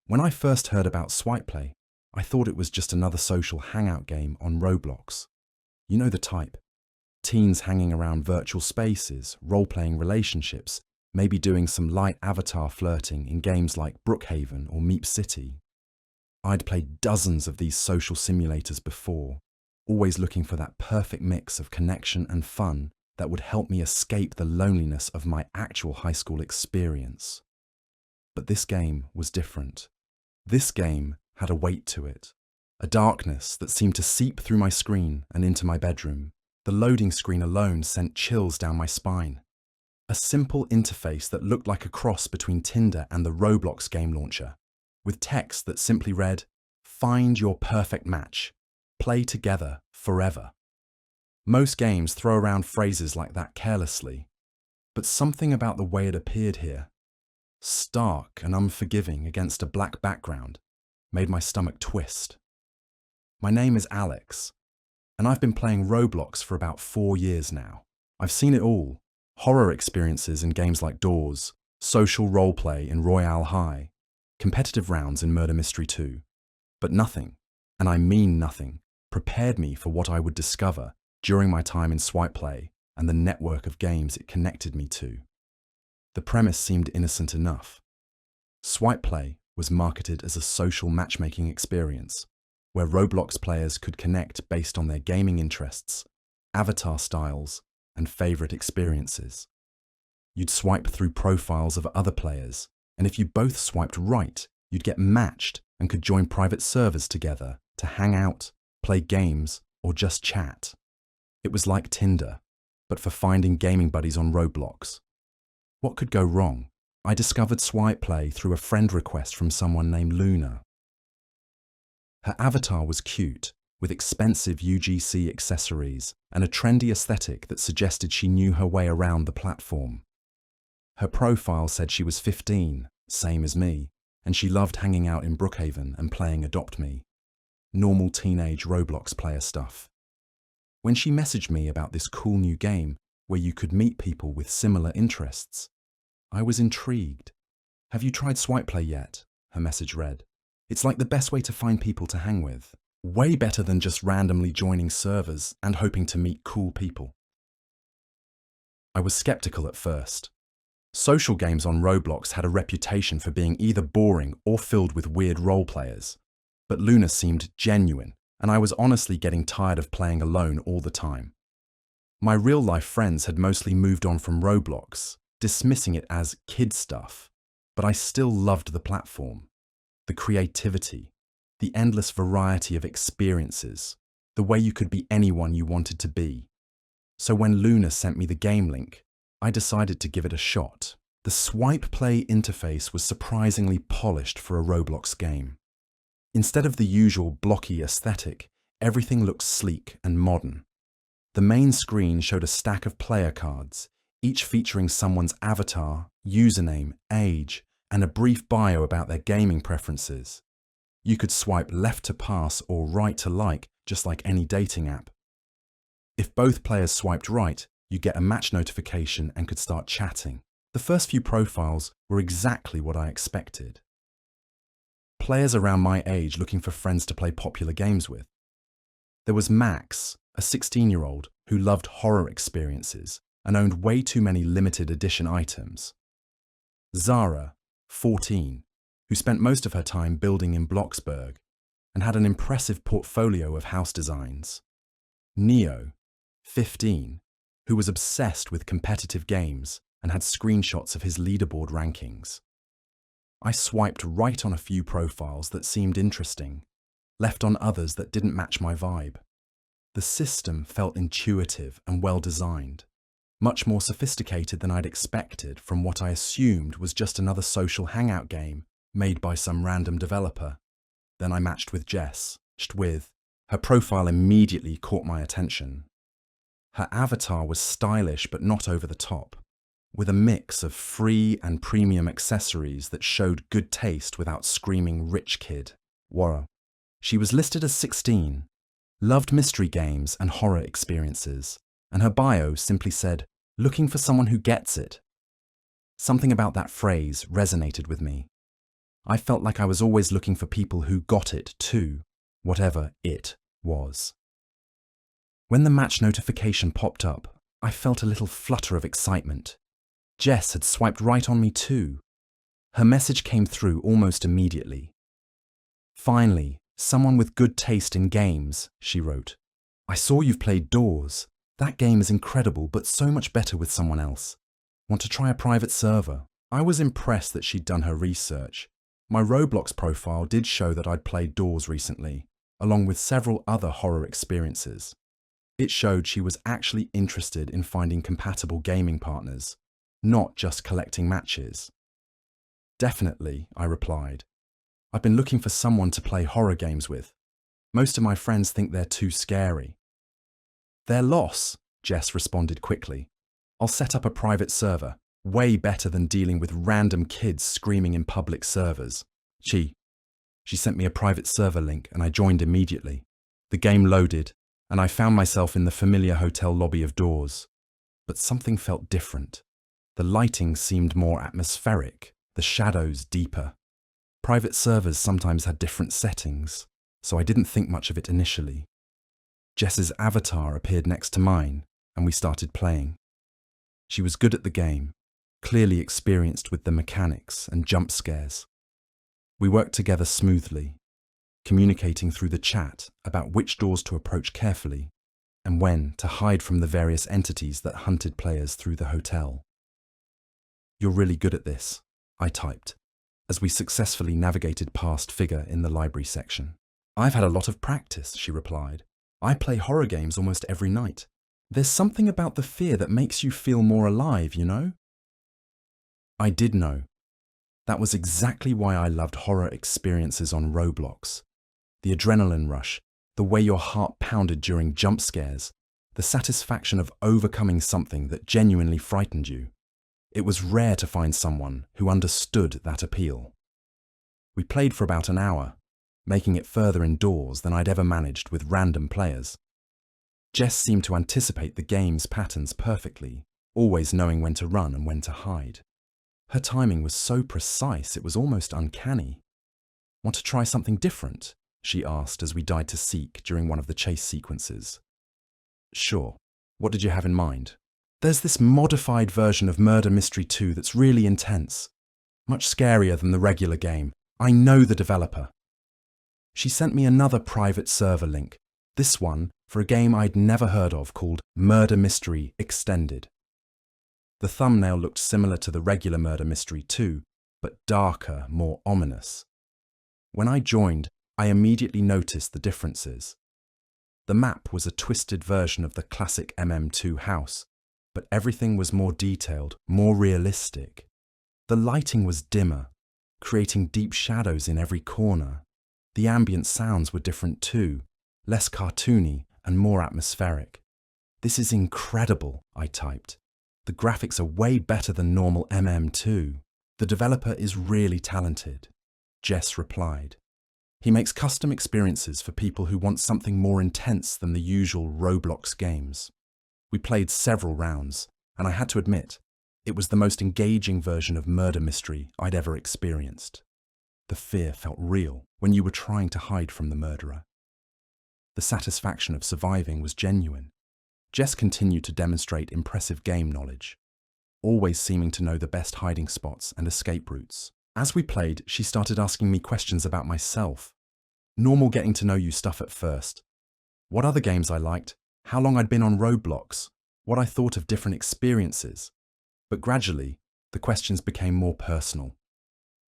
When I first heard about Swipe Play, I thought it was just another social hangout game on Roblox. You know the type. Teens hanging around virtual spaces, role-playing relationships, maybe doing some light avatar flirting in games like Brookhaven or Meep City. I'd played dozens of these social simulators before, always looking for that perfect mix of connection and fun that would help me escape the loneliness of my actual high school experience. But this game was different. This game had a weight to it, a darkness that seemed to seep through my screen and into my bedroom. The loading screen alone sent chills down my spine. A simple interface that looked like a cross between Tinder and the Roblox game launcher, with text that simply read, "Find your perfect match. Play together forever." Most games throw around phrases like that carelessly, but something about the way it appeared here, stark and unforgiving against a black background, made my stomach twist. My name is Alex, and I've been playing Roblox for about 4 years now. I've seen it all: horror experiences in games like Doors, social roleplay in Royale High, competitive rounds in Murder Mystery 2. But nothing, and I mean nothing, prepared me for what I would discover during my time in Swipe Play and the network of games it connected me to. The premise seemed innocent enough. Swipe Play was marketed as a social matchmaking experience, where Roblox players could connect based on their gaming interests, avatar styles, and favorite experiences. You'd swipe through profiles of other players, and if you both swiped right, you'd get matched and could join private servers together to hang out, play games, or just chat. It was like Tinder, but for finding gaming buddies on Roblox. What could go wrong? I discovered Swipe Play through a friend request from someone named Luna. Her avatar was cute, with expensive UGC accessories and a trendy aesthetic that suggested she knew her way around the platform. Her profile said she was 15, same as me, and she loved hanging out in Brookhaven and playing Adopt Me. Normal teenage Roblox player stuff. When she messaged me about this cool new game where you could meet people with similar interests, I was intrigued. "Have you tried Swipe Play yet?" her message read. "It's like the best way to find people to hang with. Way better than just randomly joining servers and hoping to meet cool people." I was skeptical at first. Social games on Roblox had a reputation for being either boring or filled with weird role players. But Luna seemed genuine, and I was honestly getting tired of playing alone all the time. My real-life friends had mostly moved on from Roblox, dismissing it as kid stuff, but I still loved the platform, the creativity, the endless variety of experiences, the way you could be anyone you wanted to be. So when Luna sent me the game link, I decided to give it a shot. The Swipe Play interface was surprisingly polished for a Roblox game. Instead of the usual blocky aesthetic, everything looked sleek and modern. The main screen showed a stack of player cards, each featuring someone's avatar, username, age, and a brief bio about their gaming preferences. You could swipe left to pass or right to like, just like any dating app. If both players swiped right, you get a match notification and could start chatting. The first few profiles were exactly what I expected. Players around my age looking for friends to play popular games with. There was Max, a 16-year-old who loved horror experiences and owned way too many limited edition items. Zara, 14, who spent most of her time building in Bloxburg and had an impressive portfolio of house designs. Neo, 15, who was obsessed with competitive games and had screenshots of his leaderboard rankings. I swiped right on a few profiles that seemed interesting, left on others that didn't match my vibe. The system felt intuitive and well-designed, much more sophisticated than I'd expected from what I assumed was just another social hangout game made by some random developer. Then I matched with Jess. Her profile immediately caught my attention. Her avatar was stylish but not over the top, with a mix of free and premium accessories that showed good taste without screaming rich kid. Wara. She was listed as 16, loved mystery games and horror experiences, and her bio simply said, "Looking for someone who gets it." Something about that phrase resonated with me. I felt like I was always looking for people who got it too, whatever it was. When the match notification popped up, I felt a little flutter of excitement. Jess had swiped right on me too. Her message came through almost immediately. "Finally, someone with good taste in games," she wrote. "I saw you've played Doors. That game is incredible, but so much better with someone else. Want to try a private server?" I was impressed that she'd done her research. My Roblox profile did show that I'd played Doors recently, along with several other horror experiences. It showed she was actually interested in finding compatible gaming partners, not just collecting matches. "Definitely," I replied. "I've been looking for someone to play horror games with. Most of my friends think they're too scary." "Their loss," Jess responded quickly. "I'll set up a private server, way better than dealing with random kids screaming in public servers." She sent me a private server link and I joined immediately. The game loaded and I found myself in the familiar hotel lobby of Doors. But something felt different. The lighting seemed more atmospheric, the shadows deeper. Private servers sometimes had different settings, so I didn't think much of it initially. Jess's avatar appeared next to mine, and we started playing. She was good at the game, clearly experienced with the mechanics and jump scares. We worked together smoothly, communicating through the chat about which doors to approach carefully and when to hide from the various entities that hunted players through the hotel. "You're really good at this," I typed, as we successfully navigated past Figure in the library section. "I've had a lot of practice," she replied. "I play horror games almost every night. There's something about the fear that makes you feel more alive, you know?" I did know. That was exactly why I loved horror experiences on Roblox. The adrenaline rush, the way your heart pounded during jump scares, the satisfaction of overcoming something that genuinely frightened you. It was rare to find someone who understood that appeal. We played for about an hour, making it further indoors than I'd ever managed with random players. Jess seemed to anticipate the game's patterns perfectly, always knowing when to run and when to hide. Her timing was so precise it was almost uncanny. "Want to try something different?" she asked as we died to seek during one of the chase sequences. "Sure. What did you have in mind?" "There's this modified version of Murder Mystery 2 that's really intense. Much scarier than the regular game. I know the developer." She sent me another private server link, this one for a game I'd never heard of called Murder Mystery Extended. The thumbnail looked similar to the regular Murder Mystery 2, but darker, more ominous. When I joined, I immediately noticed the differences. The map was a twisted version of the classic MM2 house, but everything was more detailed, more realistic. The lighting was dimmer, creating deep shadows in every corner. The ambient sounds were different too, less cartoony and more atmospheric. "This is incredible," I typed. "The graphics are way better than normal MM2. The developer is really talented." Jess replied. "He makes custom experiences for people who want something more intense than the usual Roblox games." We played several rounds, and I had to admit, it was the most engaging version of Murder Mystery I'd ever experienced. The fear felt real when you were trying to hide from the murderer. The satisfaction of surviving was genuine. Jess continued to demonstrate impressive game knowledge, always seeming to know the best hiding spots and escape routes. As we played, she started asking me questions about myself. Normal getting to know you stuff at first. What other games I liked, how long I'd been on Roblox, what I thought of different experiences. But gradually, the questions became more personal.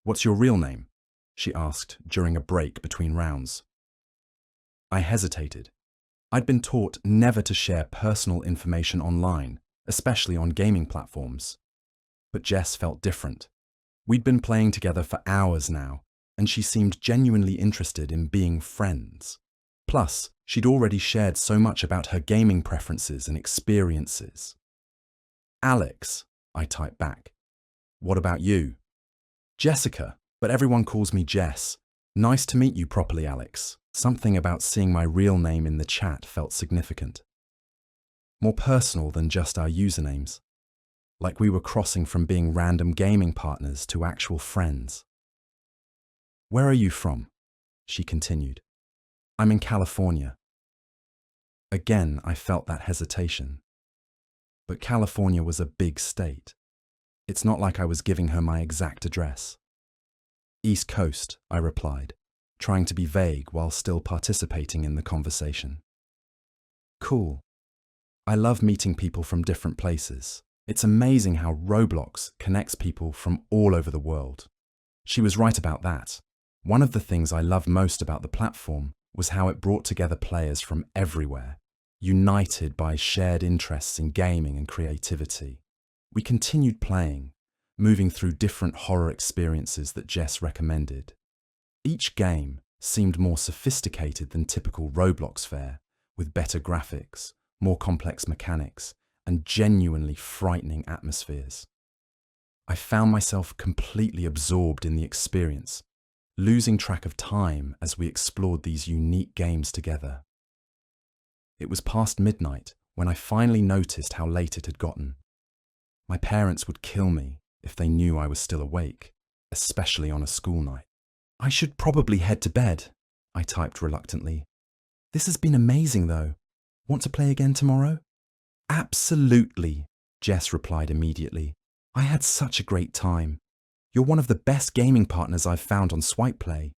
"What's your real name?" she asked during a break between rounds. I hesitated. I'd been taught never to share personal information online, especially on gaming platforms. But Jess felt different. We'd been playing together for hours now, and she seemed genuinely interested in being friends. Plus, she'd already shared so much about her gaming preferences and experiences. "Alex," I typed back. "What about you?" "Jessica, but everyone calls me Jess. Nice to meet you properly, Alex." Something about seeing my real name in the chat felt significant. More personal than just our usernames. Like we were crossing from being random gaming partners to actual friends. Where are you from? She continued. I'm in California. Again, I felt that hesitation. But California was a big state. It's not like I was giving her my exact address. East Coast, I replied, trying to be vague while still participating in the conversation. Cool. I love meeting people from different places. It's amazing how Roblox connects people from all over the world. She was right about that. One of the things I loved most about the platform was how it brought together players from everywhere, united by shared interests in gaming and creativity. We continued playing, moving through different horror experiences that Jess recommended. Each game seemed more sophisticated than typical Roblox fare, with better graphics, more complex mechanics, and genuinely frightening atmospheres. I found myself completely absorbed in the experience, losing track of time as we explored these unique games together. It was past midnight when I finally noticed how late it had gotten. My parents would kill me if they knew I was still awake, especially on a school night. I should probably head to bed, I typed reluctantly. This has been amazing though. Want to play again tomorrow? Absolutely, Jess replied immediately. I had such a great time. You're one of the best gaming partners I've found on Swipe Play.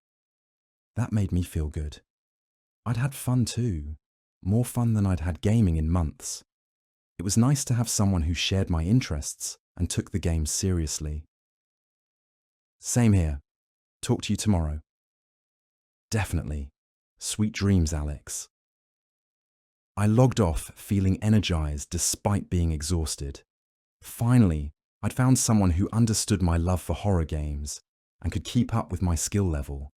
That made me feel good. I'd had fun too, more fun than I'd had gaming in months. It was nice to have someone who shared my interests and took the game seriously. Same here. Talk to you tomorrow. Definitely. Sweet dreams, Alex. I logged off feeling energized despite being exhausted. Finally, I'd found someone who understood my love for horror games and could keep up with my skill level.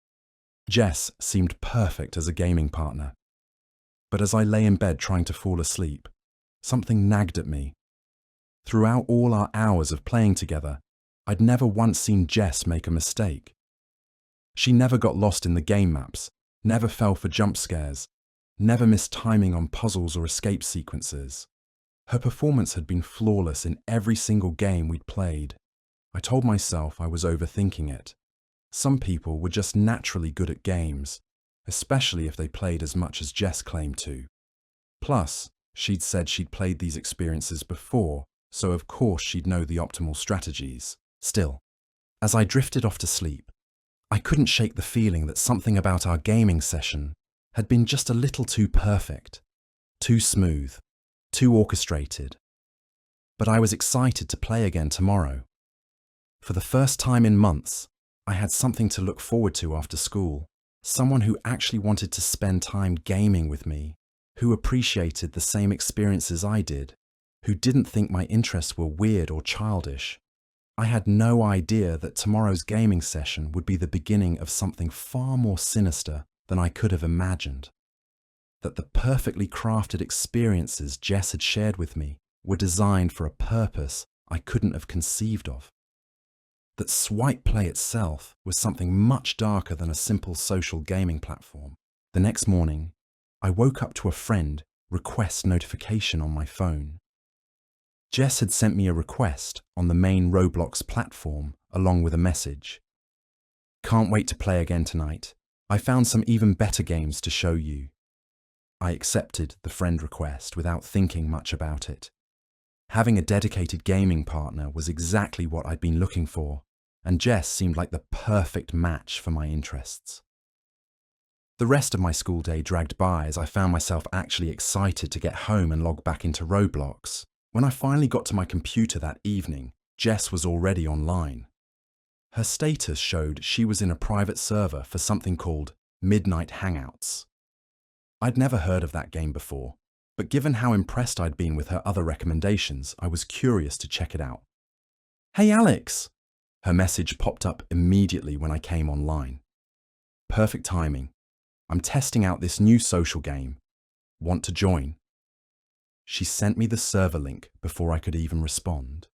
Jess seemed perfect as a gaming partner. But as I lay in bed trying to fall asleep, something nagged at me. Throughout all our hours of playing together, I'd never once seen Jess make a mistake. She never got lost in the game maps, never fell for jump scares, never missed timing on puzzles or escape sequences. Her performance had been flawless in every single game we'd played. I told myself I was overthinking it. Some people were just naturally good at games, especially if they played as much as Jess claimed to. Plus, she'd said she'd played these experiences before, so of course she'd know the optimal strategies. Still, as I drifted off to sleep, I couldn't shake the feeling that something about our gaming session had been just a little too perfect, too smooth, too orchestrated. But I was excited to play again tomorrow. For the first time in months, I had something to look forward to after school, someone who actually wanted to spend time gaming with me, who appreciated the same experiences I did, who didn't think my interests were weird or childish. I had no idea that tomorrow's gaming session would be the beginning of something far more sinister than I could have imagined. That the perfectly crafted experiences Jess had shared with me were designed for a purpose I couldn't have conceived of. That Swipe Play itself was something much darker than a simple social gaming platform. The next morning, I woke up to a friend request notification on my phone. Jess had sent me a request on the main Roblox platform along with a message. Can't wait to play again tonight. I found some even better games to show you. I accepted the friend request without thinking much about it. Having a dedicated gaming partner was exactly what I'd been looking for, and Jess seemed like the perfect match for my interests. The rest of my school day dragged by as I found myself actually excited to get home and log back into Roblox. When I finally got to my computer that evening, Jess was already online. Her status showed she was in a private server for something called Midnight Hangouts. I'd never heard of that game before, but given how impressed I'd been with her other recommendations, I was curious to check it out. Hey Alex! Her message popped up immediately when I came online. Perfect timing. I'm testing out this new social game. Want to join? She sent me the server link before I could even respond.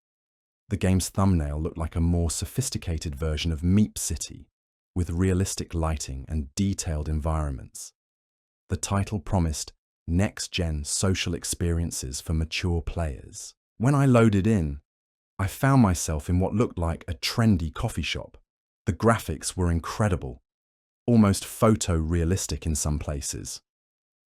The game's thumbnail looked like a more sophisticated version of Meep City, with realistic lighting and detailed environments. The title promised next-gen social experiences for mature players. When I loaded in, I found myself in what looked like a trendy coffee shop. The graphics were incredible, almost photo-realistic in some places.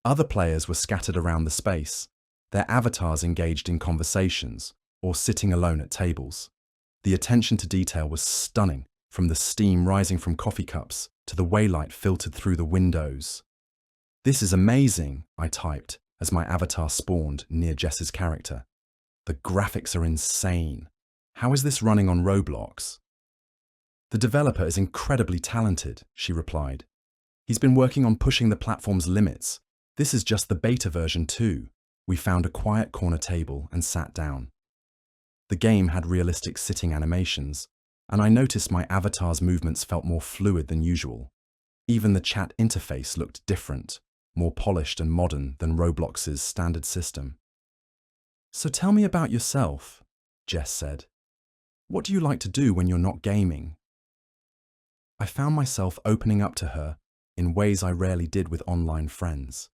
Other players were scattered around the space, their avatars engaged in conversations or sitting alone at tables. The attention to detail was stunning, from the steam rising from coffee cups to the way light filtered through the windows. "This is amazing," I typed as my avatar spawned near Jess's character. "The graphics are insane. How is this running on Roblox?" "The developer is incredibly talented," she replied. "He's been working on pushing the platform's limits. This is just the beta version too." We found a quiet corner table and sat down. The game had realistic sitting animations, and I noticed my avatar's movements felt more fluid than usual. Even the chat interface looked different, more polished and modern than Roblox's standard system. "So tell me about yourself," Jess said. "What do you like to do when you're not gaming?" I found myself opening up to her in ways I rarely did with online friends.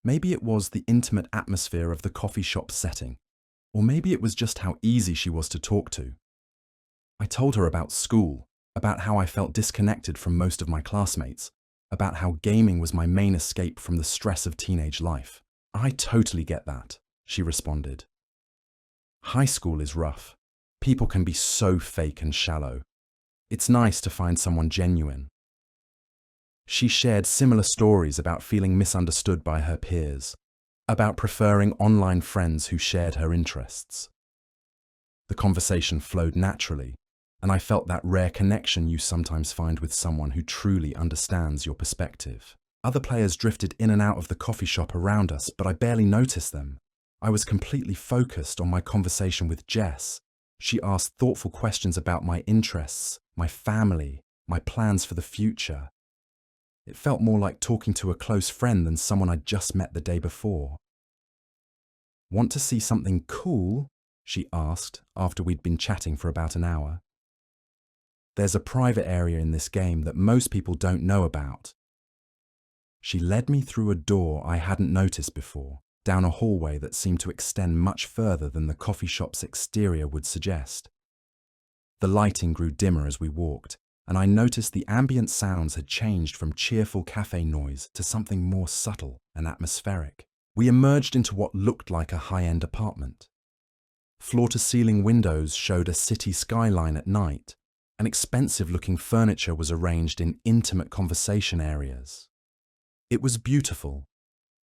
Maybe it was the intimate atmosphere of the coffee shop setting, or maybe it was just how easy she was to talk to. I told her about school, about how I felt disconnected from most of my classmates, about how gaming was my main escape from the stress of teenage life. "I totally get that," she responded. "High school is rough. People can be so fake and shallow. It's nice to find someone genuine." She shared similar stories about feeling misunderstood by her peers, about preferring online friends who shared her interests. The conversation flowed naturally, and I felt that rare connection you sometimes find with someone who truly understands your perspective. Other players drifted in and out of the coffee shop around us, but I barely noticed them. I was completely focused on my conversation with Jess. She asked thoughtful questions about my interests, my family, my plans for the future. It felt more like talking to a close friend than someone I'd just met the day before. "Want to see something cool?" she asked after we'd been chatting for about an hour. "There's a private area in this game that most people don't know about." She led me through a door I hadn't noticed before, down a hallway that seemed to extend much further than the coffee shop's exterior would suggest. The lighting grew dimmer as we walked, and I noticed the ambient sounds had changed from cheerful cafe noise to something more subtle and atmospheric. We emerged into what looked like a high-end apartment. Floor-to-ceiling windows showed a city skyline at night, and expensive-looking furniture was arranged in intimate conversation areas. It was beautiful,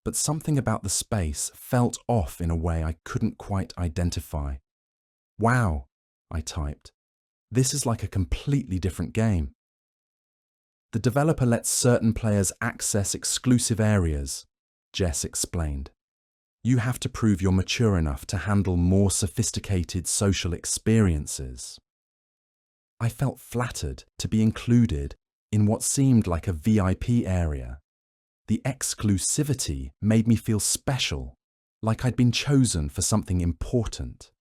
but something about the space felt off in a way I couldn't quite identify. "Wow," I typed. "This is like a completely different game." "The developer lets certain players access exclusive areas," Jess explained. "You have to prove you're mature enough to handle more sophisticated social experiences." I felt flattered to be included in what seemed like a VIP area. The exclusivity made me feel special, like I'd been chosen for something important.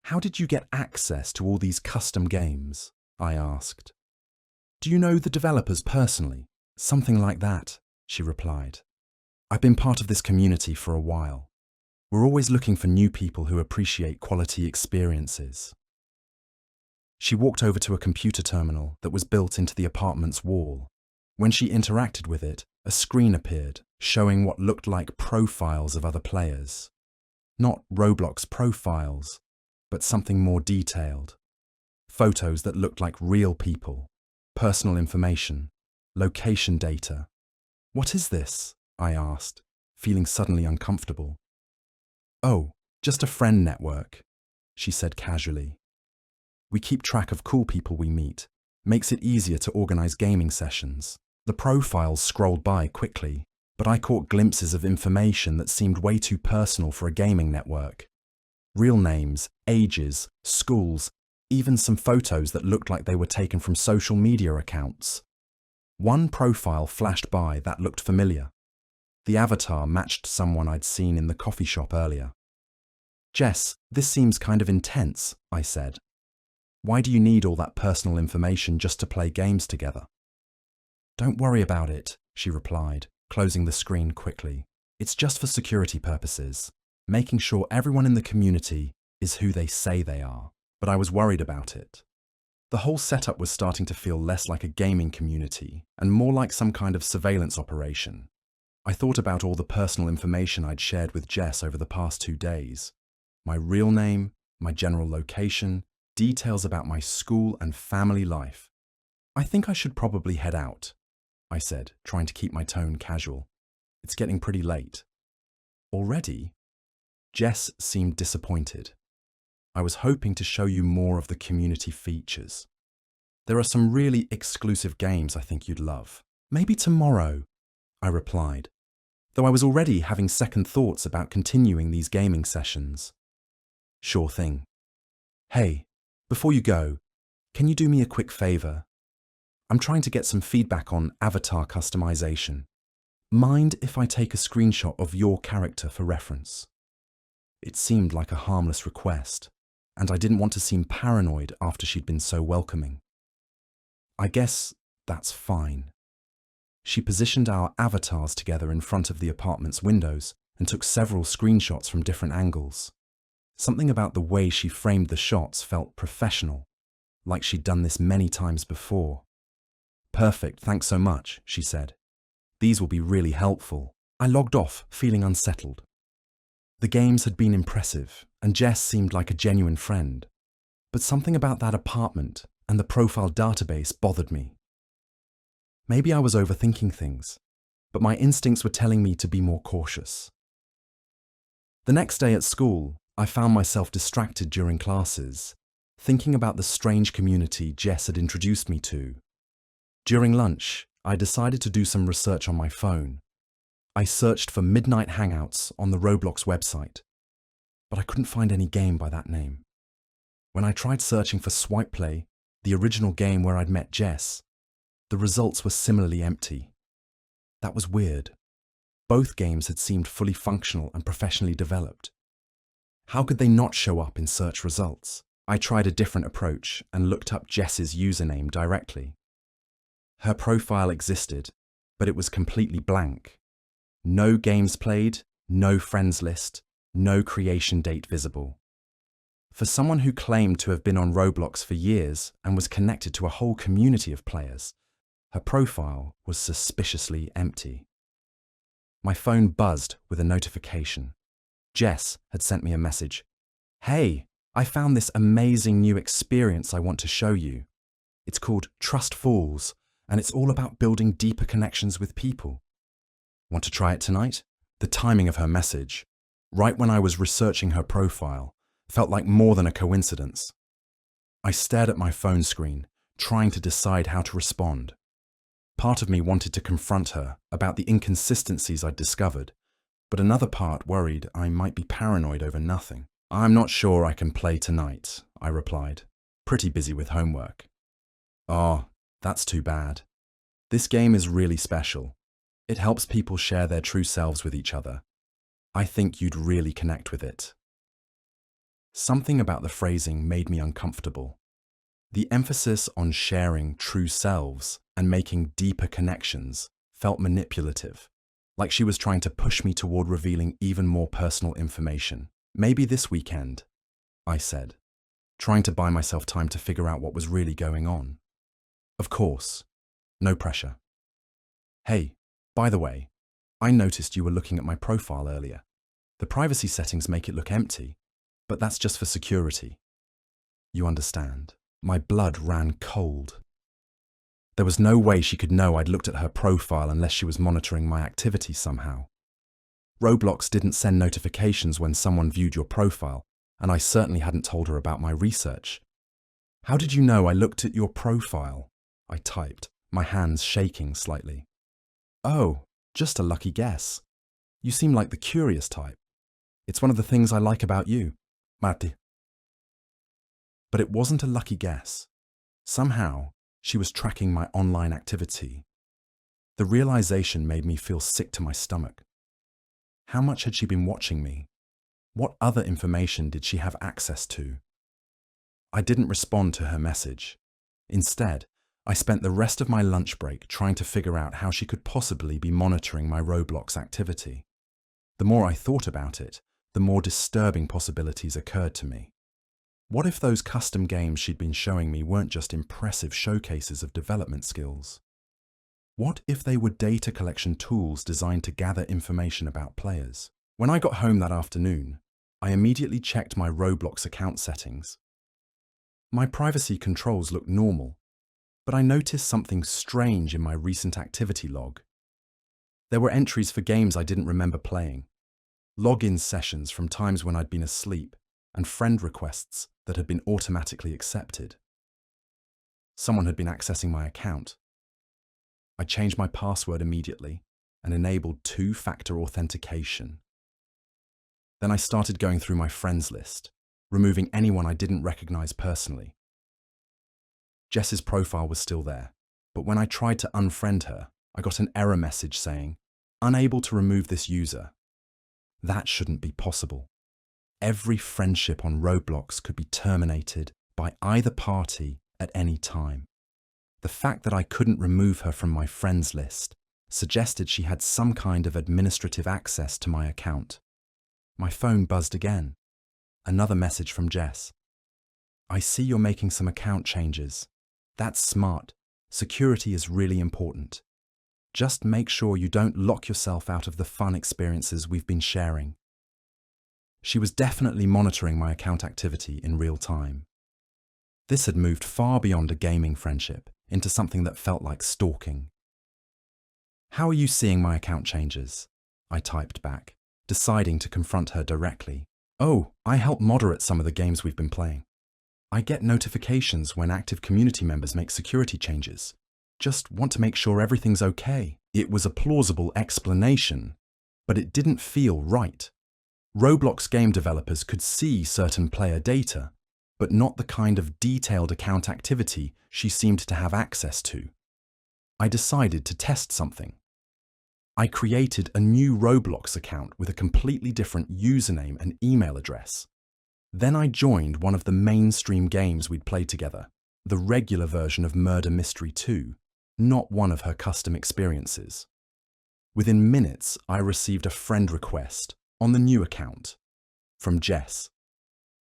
"How did you get access to all these custom games?" I asked. "Do you know the developers personally?" "Something like that," she replied. "I've been part of this community for a while. We're always looking for new people who appreciate quality experiences." She walked over to a computer terminal that was built into the apartment's wall. When she interacted with it, a screen appeared, showing what looked like profiles of other players. Not Roblox profiles, but something more detailed. Photos that looked like real people, personal information, location data. "What is this?" I asked, feeling suddenly uncomfortable. "Oh, just a friend network," she said casually. "We keep track of cool people we meet. Makes it easier to organize gaming sessions." The profiles scrolled by quickly, but I caught glimpses of information that seemed way too personal for a gaming network. Real names, ages, schools, even some photos that looked like they were taken from social media accounts. One profile flashed by that looked familiar. The avatar matched someone I'd seen in the coffee shop earlier. "Jess, this seems kind of intense," I said. "Why do you need all that personal information just to play games together?" "Don't worry about it," she replied, closing the screen quickly. "It's just for security purposes, making sure everyone in the community is who they say they are." But I was worried about it. The whole setup was starting to feel less like a gaming community and more like some kind of surveillance operation. I thought about all the personal information I'd shared with Jess over the past 2 days. My real name, my general location, details about my school and family life. I think I should probably head out, I said, trying to keep my tone casual. It's getting pretty late. Already? Jess seemed disappointed. I was hoping to show you more of the community features. There are some really exclusive games I think you'd love. Maybe tomorrow, I replied, though I was already having second thoughts about continuing these gaming sessions. Sure thing. Hey, before you go, can you do me a quick favor? I'm trying to get some feedback on avatar customization. Mind if I take a screenshot of your character for reference? It seemed like a harmless request, and I didn't want to seem paranoid after she'd been so welcoming. I guess that's fine. She positioned our avatars together in front of the apartment's windows and took several screenshots from different angles. Something about the way she framed the shots felt professional, like she'd done this many times before. Perfect, thanks so much, she said. These will be really helpful. I logged off, feeling unsettled. The games had been impressive, and Jess seemed like a genuine friend. But something about that apartment and the profile database bothered me. Maybe I was overthinking things, but my instincts were telling me to be more cautious. The next day at school, I found myself distracted during classes, thinking about the strange community Jess had introduced me to. During lunch, I decided to do some research on my phone. I searched for Midnight Hangouts on the Roblox website, but I couldn't find any game by that name. When I tried searching for Swipe Play, the original game where I'd met Jess, the results were similarly empty. That was weird. Both games had seemed fully functional and professionally developed. How could they not show up in search results? I tried a different approach and looked up Jess's username directly. Her profile existed, but it was completely blank. No games played, no friends list, no creation date visible. For someone who claimed to have been on Roblox for years and was connected to a whole community of players, her profile was suspiciously empty. My phone buzzed with a notification. Jess had sent me a message. Hey, I found this amazing new experience I want to show you. It's called Trust Falls, and it's all about building deeper connections with people. Want to try it tonight? The timing of her message, right when I was researching her profile, felt like more than a coincidence. I stared at my phone screen, trying to decide how to respond. Part of me wanted to confront her about the inconsistencies I'd discovered, but another part worried I might be paranoid over nothing. I'm not sure I can play tonight, I replied, pretty busy with homework. Oh, that's too bad. This game is really special. It helps people share their true selves with each other. I think you'd really connect with it. Something about the phrasing made me uncomfortable. The emphasis on sharing true selves and making deeper connections felt manipulative, like she was trying to push me toward revealing even more personal information. Maybe this weekend, I said, trying to buy myself time to figure out what was really going on. Of course, no pressure. Hey, by the way, I noticed you were looking at my profile earlier. The privacy settings make it look empty, but that's just for security. You understand. My blood ran cold. There was no way she could know I'd looked at her profile unless she was monitoring my activity somehow. Roblox didn't send notifications when someone viewed your profile, and I certainly hadn't told her about my research. How did you know I looked at your profile? I typed, my hands shaking slightly. Oh, just a lucky guess. You seem like the curious type. It's one of the things I like about you, Marty. But it wasn't a lucky guess. Somehow, she was tracking my online activity. The realization made me feel sick to my stomach. How much had she been watching me? What other information did she have access to? I didn't respond to her message. Instead, I spent the rest of my lunch break trying to figure out how she could possibly be monitoring my Roblox activity. The more I thought about it, the more disturbing possibilities occurred to me. What if those custom games she'd been showing me weren't just impressive showcases of development skills? What if they were data collection tools designed to gather information about players? When I got home that afternoon, I immediately checked my Roblox account settings. My privacy controls looked normal, but I noticed something strange in my recent activity log. There were entries for games I didn't remember playing, login sessions from times when I'd been asleep, and friend requests that had been automatically accepted. Someone had been accessing my account. I changed my password immediately and enabled two-factor authentication. Then I started going through my friends list, removing anyone I didn't recognize personally. Jess's profile was still there, but when I tried to unfriend her, I got an error message saying, "Unable to remove this user." That shouldn't be possible. Every friendship on Roblox could be terminated by either party at any time. The fact that I couldn't remove her from my friends list suggested she had some kind of administrative access to my account. My phone buzzed again. Another message from Jess. "I see you're making some account changes. That's smart. Security is really important. Just make sure you don't lock yourself out of the fun experiences we've been sharing." She was definitely monitoring my account activity in real time. This had moved far beyond a gaming friendship into something that felt like stalking. "How are you seeing my account changes?" I typed back, deciding to confront her directly. "Oh, I help moderate some of the games we've been playing. I get notifications when active community members make security changes. Just want to make sure everything's okay." It was a plausible explanation, but it didn't feel right. Roblox game developers could see certain player data, but not the kind of detailed account activity she seemed to have access to. I decided to test something. I created a new Roblox account with a completely different username and email address. Then I joined one of the mainstream games we'd played together, the regular version of Murder Mystery 2, not one of her custom experiences. Within minutes, I received a friend request on the new account from Jess.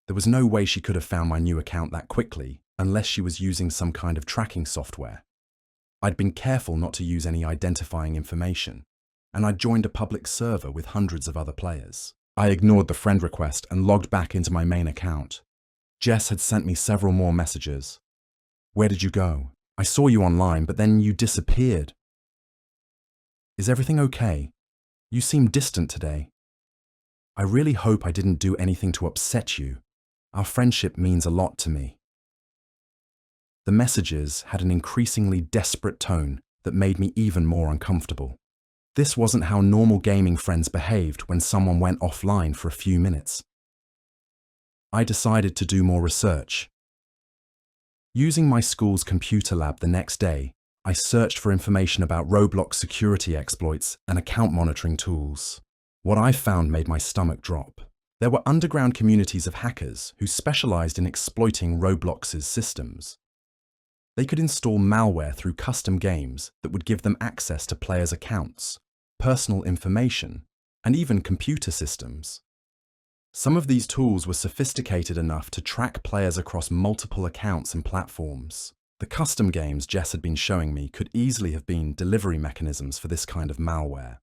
There was no way she could have found my new account that quickly unless she was using some kind of tracking software. I'd been careful not to use any identifying information, and I'd joined a public server with hundreds of other players. I ignored the friend request and logged back into my main account. Jess had sent me several more messages. "Where did you go? I saw you online, but then you disappeared. Is everything okay? You seem distant today. I really hope I didn't do anything to upset you. Our friendship means a lot to me." The messages had an increasingly desperate tone that made me even more uncomfortable. This wasn't how normal gaming friends behaved when someone went offline for a few minutes. I decided to do more research. Using my school's computer lab the next day, I searched for information about Roblox security exploits and account monitoring tools. What I found made my stomach drop. There were underground communities of hackers who specialized in exploiting Roblox's systems. They could install malware through custom games that would give them access to players' accounts, personal information, and even computer systems. Some of these tools were sophisticated enough to track players across multiple accounts and platforms. The custom games Jess had been showing me could easily have been delivery mechanisms for this kind of malware.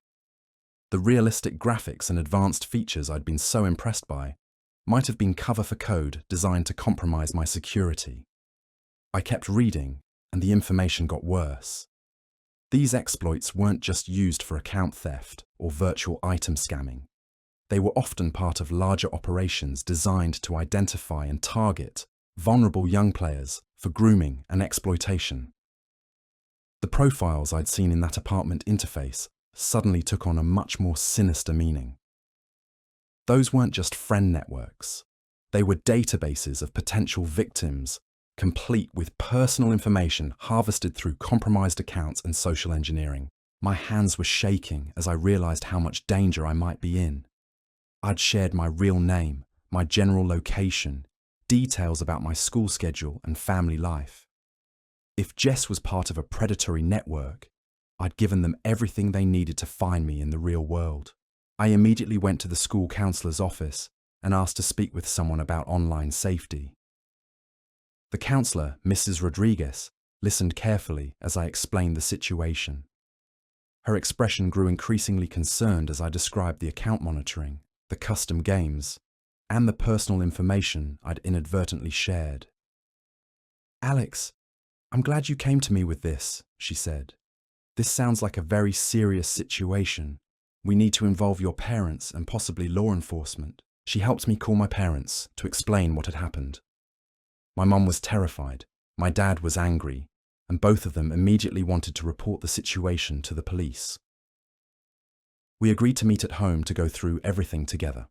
The realistic graphics and advanced features I'd been so impressed by might have been cover for code designed to compromise my security. I kept reading, and the information got worse. These exploits weren't just used for account theft or virtual item scamming. They were often part of larger operations designed to identify and target vulnerable young players for grooming and exploitation. The profiles I'd seen in that apartment interface suddenly took on a much more sinister meaning. Those weren't just friend networks. They were databases of potential victims, complete with personal information harvested through compromised accounts and social engineering. My hands were shaking as I realized how much danger I might be in. I'd shared my real name, my general location, details about my school schedule and family life. If Jess was part of a predatory network, I'd given them everything they needed to find me in the real world. I immediately went to the school counselor's office and asked to speak with someone about online safety. The counselor, Mrs. Rodriguez, listened carefully as I explained the situation. Her expression grew increasingly concerned as I described the account monitoring, the custom games, and the personal information I'd inadvertently shared. "Alex, I'm glad you came to me with this," she said. "This sounds like a very serious situation. We need to involve your parents and possibly law enforcement." She helped me call my parents to explain what had happened. My mum was terrified, my dad was angry, and both of them immediately wanted to report the situation to the police. We agreed to meet at home to go through everything together.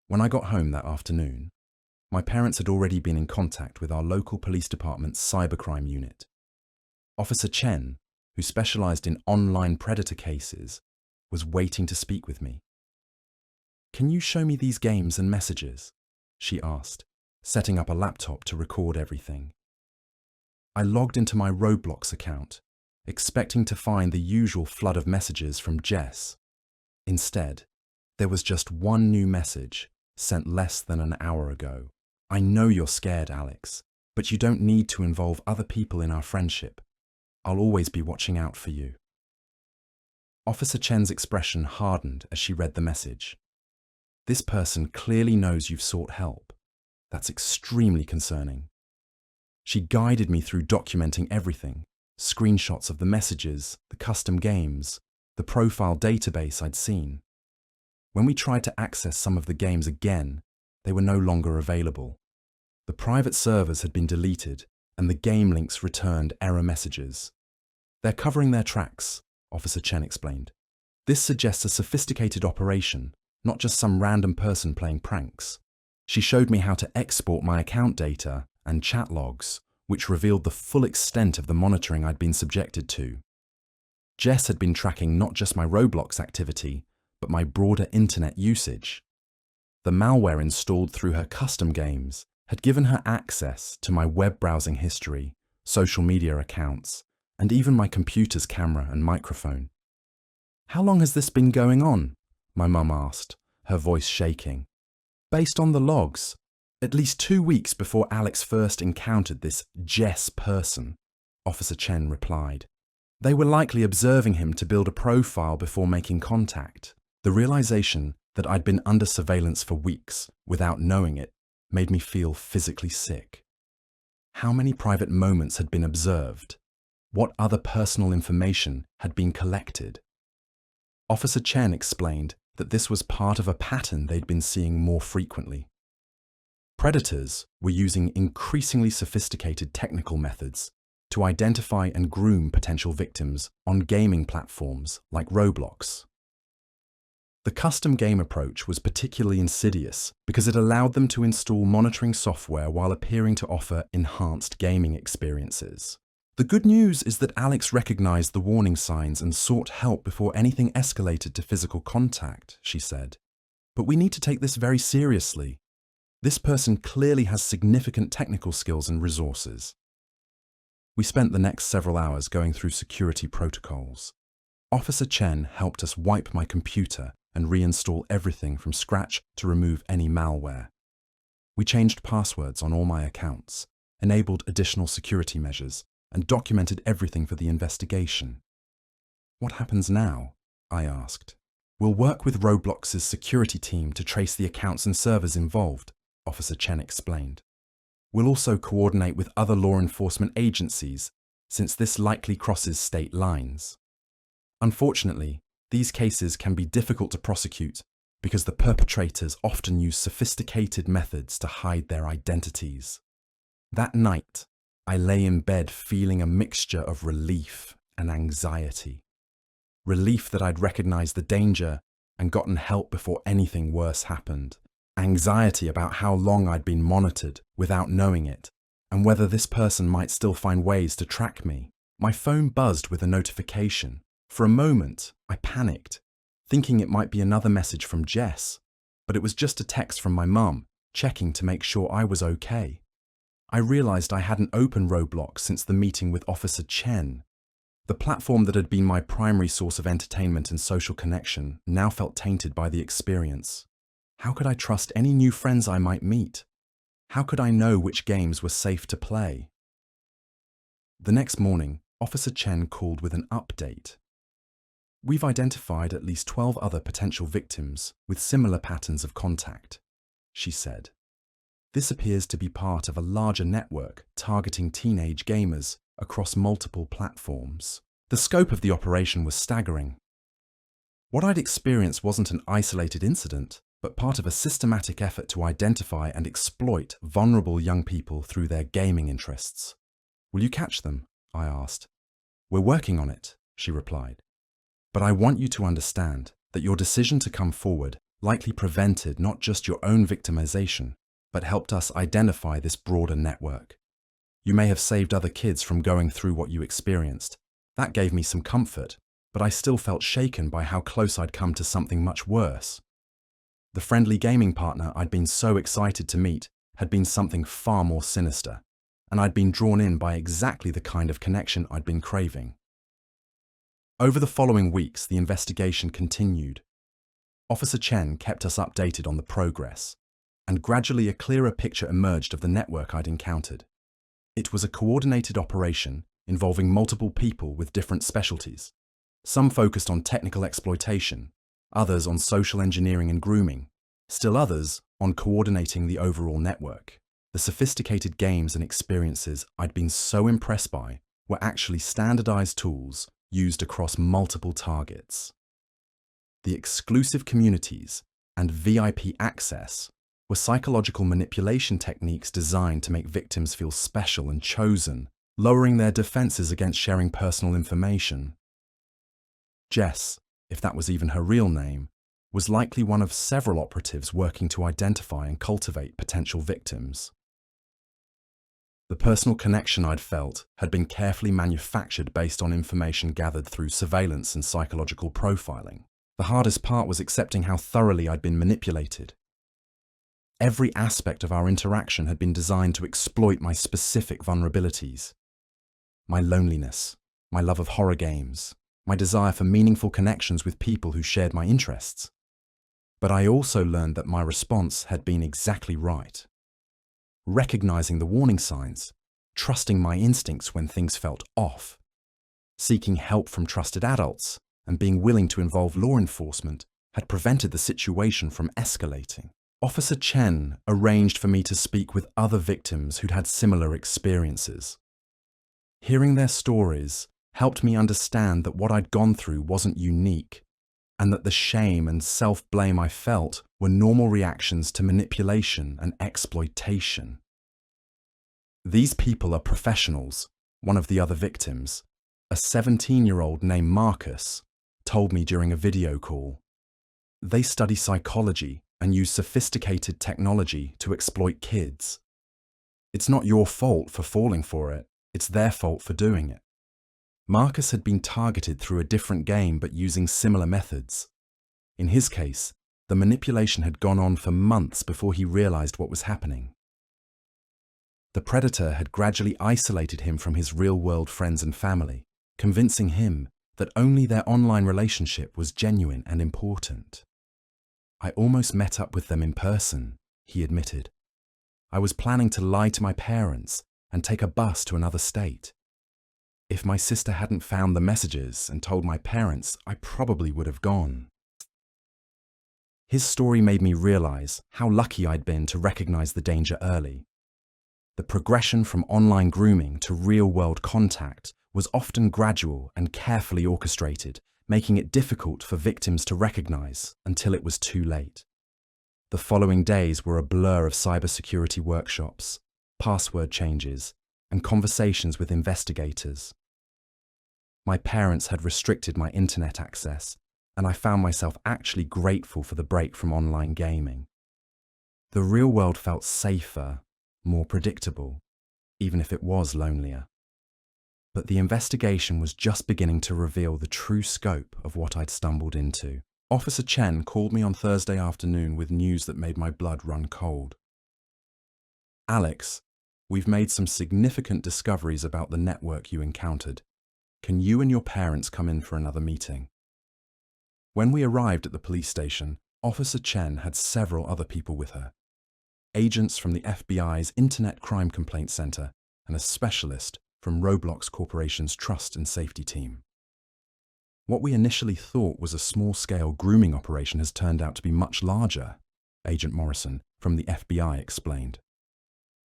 When I got home that afternoon, my parents had already been in contact with our local police department's cybercrime unit. Officer Chen, who specialized in online predator cases, was waiting to speak with me. "Can you show me these games and messages?" she asked, setting up a laptop to record everything. I logged into my Roblox account, expecting to find the usual flood of messages from Jess. Instead, there was just one new message, sent less than an hour ago. "I know you're scared, Alex, but you don't need to involve other people in our friendship. I'll always be watching out for you." Officer Chen's expression hardened as she read the message. "This person clearly knows you've sought help. That's extremely concerning." She guided me through documenting everything, screenshots of the messages, the custom games, the profile database I'd seen. When we tried to access some of the games again, they were no longer available. The private servers had been deleted, and the game links returned error messages. "They're covering their tracks," Officer Chen explained. "This suggests a sophisticated operation, not just some random person playing pranks." She showed me how to export my account data and chat logs, which revealed the full extent of the monitoring I'd been subjected to. Jess had been tracking not just my Roblox activity, but my broader internet usage. The malware installed through her custom games had given her access to my web browsing history, social media accounts, and even my computer's camera and microphone. "How long has this been going on?" my mum asked, her voice shaking. "Based on the logs, at least 2 weeks before Alex first encountered this Jess person," Officer Chen replied. "They were likely observing him to build a profile before making contact." The realization that I'd been under surveillance for weeks without knowing it made me feel physically sick. How many private moments had been observed? What other personal information had been collected? Officer Chen explained that this was part of a pattern they'd been seeing more frequently. Predators were using increasingly sophisticated technical methods to identify and groom potential victims on gaming platforms like Roblox. The custom game approach was particularly insidious because it allowed them to install monitoring software while appearing to offer enhanced gaming experiences. "The good news is that Alex recognized the warning signs and sought help before anything escalated to physical contact," she said. "But we need to take this very seriously. This person clearly has significant technical skills and resources." We spent the next several hours going through security protocols. Officer Chen helped us wipe my computer and reinstall everything from scratch to remove any malware. We changed passwords on all my accounts, enabled additional security measures, and documented everything for the investigation. "What happens now?" I asked. "We'll work with Roblox's security team to trace the accounts and servers involved," Officer Chen explained. "We'll also coordinate with other law enforcement agencies, since this likely crosses state lines. Unfortunately, these cases can be difficult to prosecute because the perpetrators often use sophisticated methods to hide their identities." That night, I lay in bed feeling a mixture of relief and anxiety. Relief that I'd recognized the danger and gotten help before anything worse happened. Anxiety about how long I'd been monitored without knowing it, and whether this person might still find ways to track me. My phone buzzed with a notification. For a moment, I panicked, thinking it might be another message from Jess, but it was just a text from my mum, checking to make sure I was okay. I realized I hadn't opened Roblox since the meeting with Officer Chen. The platform that had been my primary source of entertainment and social connection now felt tainted by the experience. How could I trust any new friends I might meet? How could I know which games were safe to play? The next morning, Officer Chen called with an update. We've identified at least 12 other potential victims with similar patterns of contact, she said. This appears to be part of a larger network targeting teenage gamers across multiple platforms. The scope of the operation was staggering. What I'd experienced wasn't an isolated incident, but part of a systematic effort to identify and exploit vulnerable young people through their gaming interests. Will you catch them? I asked. We're working on it, she replied. But I want you to understand that your decision to come forward likely prevented not just your own victimization, but helped us identify this broader network. You may have saved other kids from going through what you experienced. That gave me some comfort, but I still felt shaken by how close I'd come to something much worse. The friendly gaming partner I'd been so excited to meet had been something far more sinister, and I'd been drawn in by exactly the kind of connection I'd been craving. Over the following weeks, the investigation continued. Officer Chen kept us updated on the progress, and gradually a clearer picture emerged of the network I'd encountered. It was a coordinated operation involving multiple people with different specialties. Some focused on technical exploitation, others on social engineering and grooming, still others on coordinating the overall network. The sophisticated games and experiences I'd been so impressed by were actually standardized tools used across multiple targets. The exclusive communities and VIP access were psychological manipulation techniques designed to make victims feel special and chosen, lowering their defenses against sharing personal information. Jess, if that was even her real name, was likely one of several operatives working to identify and cultivate potential victims. The personal connection I'd felt had been carefully manufactured based on information gathered through surveillance and psychological profiling. The hardest part was accepting how thoroughly I'd been manipulated. Every aspect of our interaction had been designed to exploit my specific vulnerabilities. My loneliness, my love of horror games, my desire for meaningful connections with people who shared my interests. But I also learned that my response had been exactly right. Recognizing the warning signs, trusting my instincts when things felt off, seeking help from trusted adults, and being willing to involve law enforcement had prevented the situation from escalating. Officer Chen arranged for me to speak with other victims who'd had similar experiences. Hearing their stories helped me understand that what I'd gone through wasn't unique, and that the shame and self-blame I felt were normal reactions to manipulation and exploitation. These people are professionals, one of the other victims, a 17-year-old named Marcus, told me during a video call. They study psychology and use sophisticated technology to exploit kids. It's not your fault for falling for it, it's their fault for doing it. Marcus had been targeted through a different game but using similar methods. In his case, the manipulation had gone on for months before he realized what was happening. The predator had gradually isolated him from his real-world friends and family, convincing him that only their online relationship was genuine and important. I almost met up with them in person, he admitted. I was planning to lie to my parents and take a bus to another state. If my sister hadn't found the messages and told my parents, I probably would have gone. His story made me realize how lucky I'd been to recognize the danger early. The progression from online grooming to real-world contact was often gradual and carefully orchestrated, making it difficult for victims to recognize until it was too late. The following days were a blur of cybersecurity workshops, password changes, and conversations with investigators. My parents had restricted my internet access, and I found myself actually grateful for the break from online gaming. The real world felt safer, more predictable, even if it was lonelier. But the investigation was just beginning to reveal the true scope of what I'd stumbled into. Officer Chen called me on Thursday afternoon with news that made my blood run cold. Alex, we've made some significant discoveries about the network you encountered. Can you and your parents come in for another meeting? When we arrived at the police station, Officer Chen had several other people with her. agents from the FBI's Internet Crime Complaint Center, and a specialist from Roblox Corporation's Trust and Safety team. What we initially thought was a small-scale grooming operation has turned out to be much larger, Agent Morrison from the FBI explained.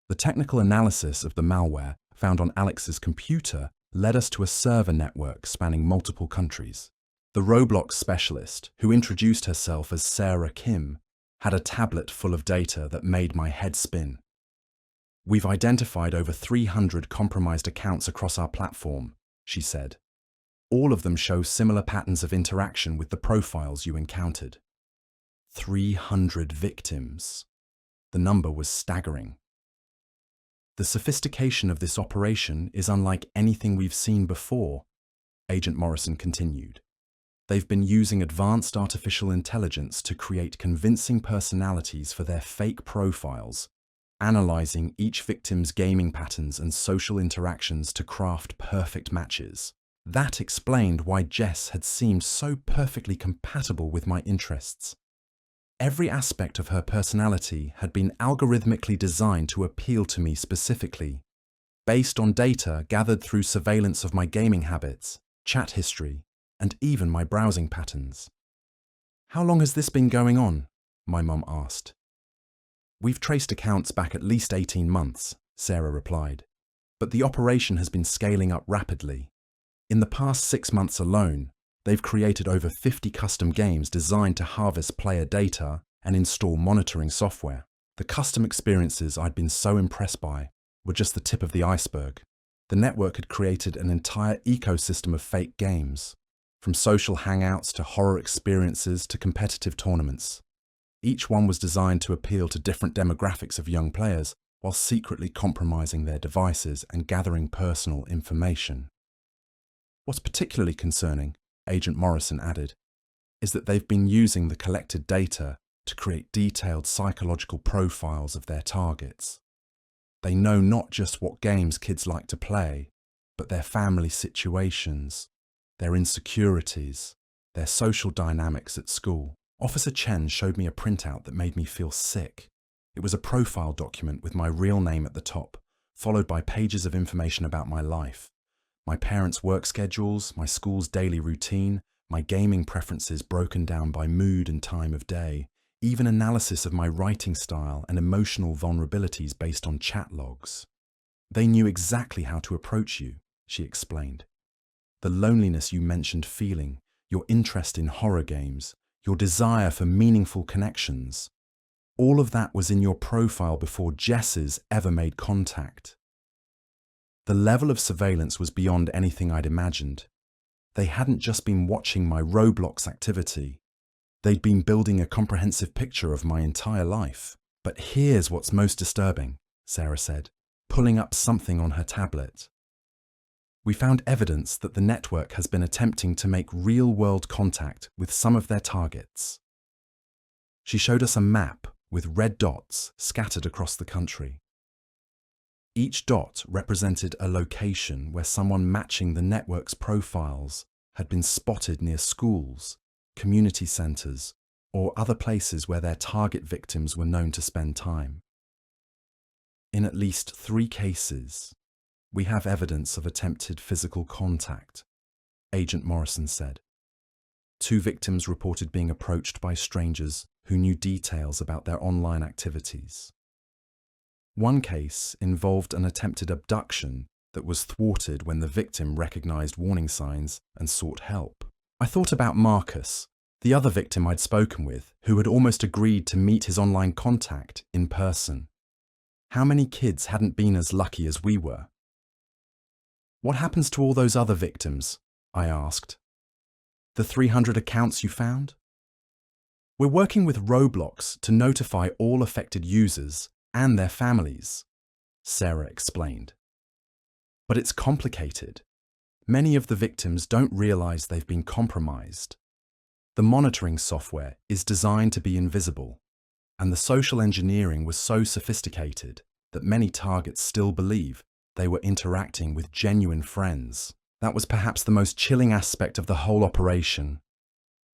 The technical analysis of the malware found on Alex's computer led us to a server network spanning multiple countries. The Roblox specialist, who introduced herself as Sarah Kim, had a tablet full of data that made my head spin. "We've identified over 300 compromised accounts across our platform," she said. "All of them show similar patterns of interaction with the profiles you encountered." 300 victims. The number was staggering. "The sophistication of this operation is unlike anything we've seen before," Agent Morrison continued. "They've been using advanced artificial intelligence to create convincing personalities for their fake profiles, analyzing each victim's gaming patterns and social interactions to craft perfect matches. That explained why Jess had seemed so perfectly compatible with my interests. Every aspect of her personality had been algorithmically designed to appeal to me specifically, based on data gathered through surveillance of my gaming habits, chat history, and even my browsing patterns." "How long has this been going on?" my mum asked. "We've traced accounts back at least 18 months, Sarah replied, "but the operation has been scaling up rapidly. In the past 6 months alone, they've created over 50 custom games designed to harvest player data and install monitoring software. The custom experiences I'd been so impressed by were just the tip of the iceberg. The network had created an entire ecosystem of fake games, from social hangouts to horror experiences to competitive tournaments. Each one was designed to appeal to different demographics of young players while secretly compromising their devices and gathering personal information. What's particularly concerning," Agent Morrison added, "is that they've been using the collected data to create detailed psychological profiles of their targets. They know not just what games kids like to play, but their family situations, their insecurities, their social dynamics at school." Officer Chen showed me a printout that made me feel sick. It was a profile document with my real name at the top, followed by pages of information about my life. My parents' work schedules, my school's daily routine, my gaming preferences broken down by mood and time of day, even analysis of my writing style and emotional vulnerabilities based on chat logs. "They knew exactly how to approach you," she explained. "The loneliness you mentioned feeling, your interest in horror games, your desire for meaningful connections. All of that was in your profile before Jess's ever made contact." The level of surveillance was beyond anything I'd imagined. They hadn't just been watching my Roblox activity. They'd been building a comprehensive picture of my entire life. "But here's what's most disturbing," Sarah said, pulling up something on her tablet. "We found evidence that the network has been attempting to make real-world contact with some of their targets." She showed us a map with red dots scattered across the country. Each dot represented a location where someone matching the network's profiles had been spotted near schools, community centers, or other places where their target victims were known to spend time. "In at least 3 cases, we have evidence of attempted physical contact," Agent Morrison said. 2 victims reported being approached by strangers who knew details about their online activities. One case involved an attempted abduction that was thwarted when the victim recognized warning signs and sought help. I thought about Marcus, the other victim I'd spoken with, who had almost agreed to meet his online contact in person. How many kids hadn't been as lucky as we were? "What happens to all those other victims?" I asked. "The 300 accounts you found?" "We're working with Roblox to notify all affected users and their families," Sarah explained. "But it's complicated. Many of the victims don't realize they've been compromised. The monitoring software is designed to be invisible, and the social engineering was so sophisticated that many targets still believe they were interacting with genuine friends. That was perhaps the most chilling aspect of the whole operation.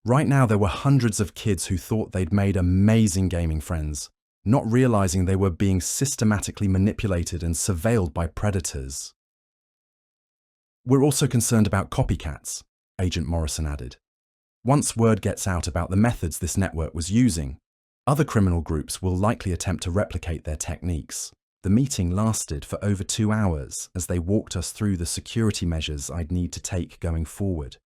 Right now there were hundreds of kids who thought they'd made amazing gaming friends, not realizing they were being systematically manipulated and surveilled by predators. We're also concerned about copycats, Agent Morrison added. Once word gets out about the methods this network was using, other criminal groups will likely attempt to replicate their techniques. The meeting lasted for over 2 hours as they walked us through the security measures I'd need to take going forward.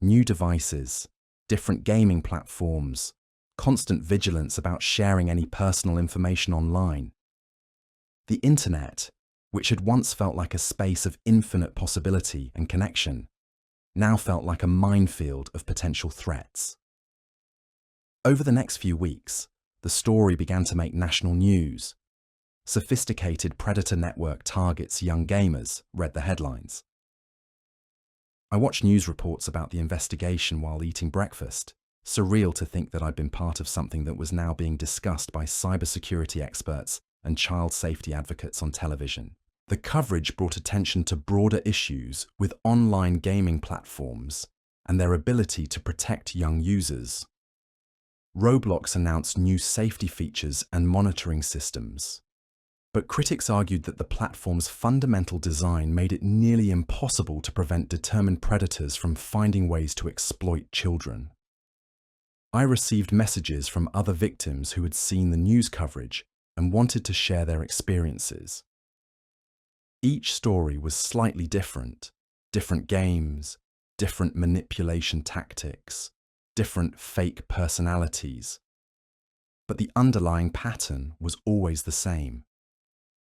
New devices, different gaming platforms, constant vigilance about sharing any personal information online. The internet, which had once felt like a space of infinite possibility and connection, now felt like a minefield of potential threats. Over the next few weeks, the story began to make national news. Sophisticated predator network targets young gamers, read the headlines. I watched news reports about the investigation while eating breakfast. Surreal to think that I'd been part of something that was now being discussed by cybersecurity experts and child safety advocates on television. The coverage brought attention to broader issues with online gaming platforms and their ability to protect young users. Roblox announced new safety features and monitoring systems. But critics argued that the platform's fundamental design made it nearly impossible to prevent determined predators from finding ways to exploit children. I received messages from other victims who had seen the news coverage and wanted to share their experiences. Each story was slightly different. Different games, different manipulation tactics, different fake personalities. But the underlying pattern was always the same.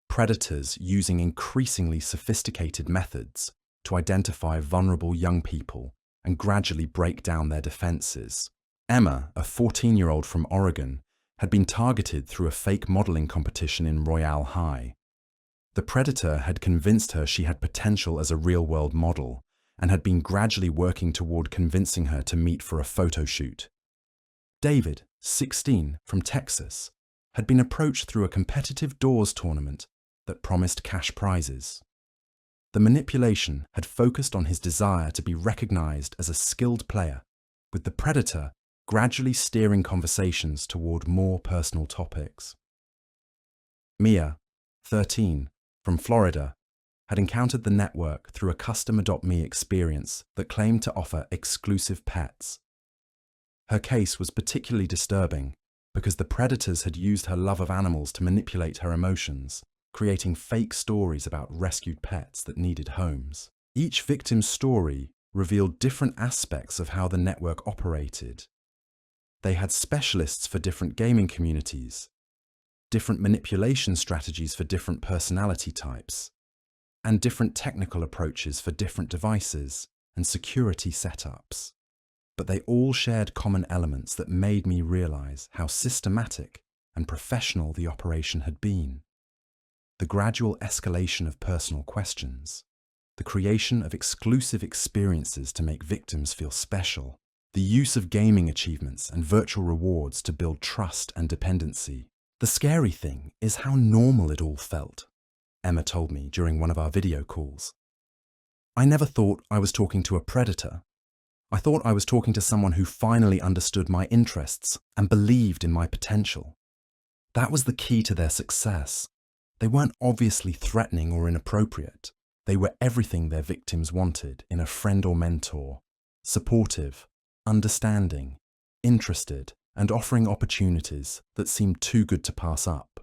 Predators using increasingly sophisticated methods to identify vulnerable young people and gradually break down their defenses. Emma, a 14-year-old from Oregon, had been targeted through a fake modeling competition in Royale High. The predator had convinced her she had potential as a real-world model and had been gradually working toward convincing her to meet for a photo shoot. David, 16, from Texas, had been approached through a competitive doors tournament that promised cash prizes. The manipulation had focused on his desire to be recognized as a skilled player, with the predator gradually steering conversations toward more personal topics. Mia, 13, from Florida, had encountered the network through a custom Adopt Me experience that claimed to offer exclusive pets. Her case was particularly disturbing because the predators had used her love of animals to manipulate her emotions, creating fake stories about rescued pets that needed homes. Each victim's story revealed different aspects of how the network operated. They had specialists for different gaming communities, different manipulation strategies for different personality types, and different technical approaches for different devices and security setups. But they all shared common elements that made me realize how systematic and professional the operation had been. The gradual escalation of personal questions, the creation of exclusive experiences to make victims feel special, the use of gaming achievements and virtual rewards to build trust and dependency. The scary thing is how normal it all felt, Emma told me during one of our video calls. I never thought I was talking to a predator. I thought I was talking to someone who finally understood my interests and believed in my potential. That was the key to their success. They weren't obviously threatening or inappropriate. They were everything their victims wanted in a friend or mentor: supportive, understanding, interested, and offering opportunities that seemed too good to pass up.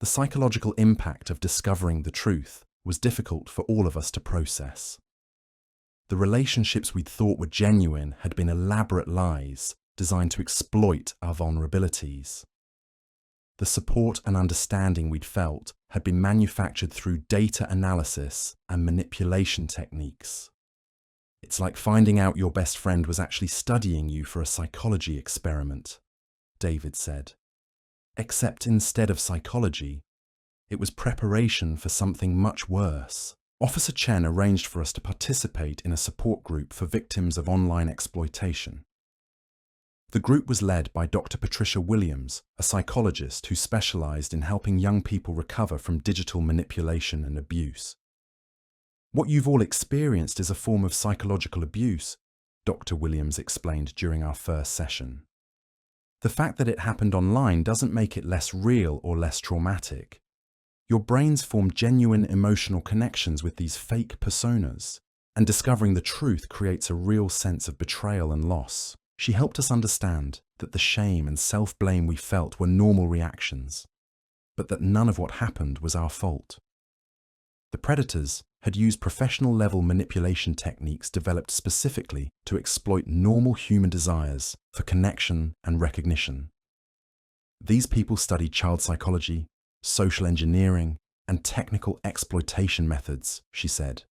The psychological impact of discovering the truth was difficult for all of us to process. The relationships we'd thought were genuine had been elaborate lies designed to exploit our vulnerabilities. The support and understanding we'd felt had been manufactured through data analysis and manipulation techniques. It's like finding out your best friend was actually studying you for a psychology experiment, David said. Except instead of psychology, it was preparation for something much worse. Officer Chen arranged for us to participate in a support group for victims of online exploitation. The group was led by Dr. Patricia Williams, a psychologist who specialized in helping young people recover from digital manipulation and abuse. What you've all experienced is a form of psychological abuse, Dr. Williams explained during our first session. The fact that it happened online doesn't make it less real or less traumatic. Your brains form genuine emotional connections with these fake personas, and discovering the truth creates a real sense of betrayal and loss. She helped us understand that the shame and self-blame we felt were normal reactions, but that none of what happened was our fault. The predators had used professional-level manipulation techniques developed specifically to exploit normal human desires for connection and recognition. These people studied child psychology, social engineering, and technical exploitation methods, she said.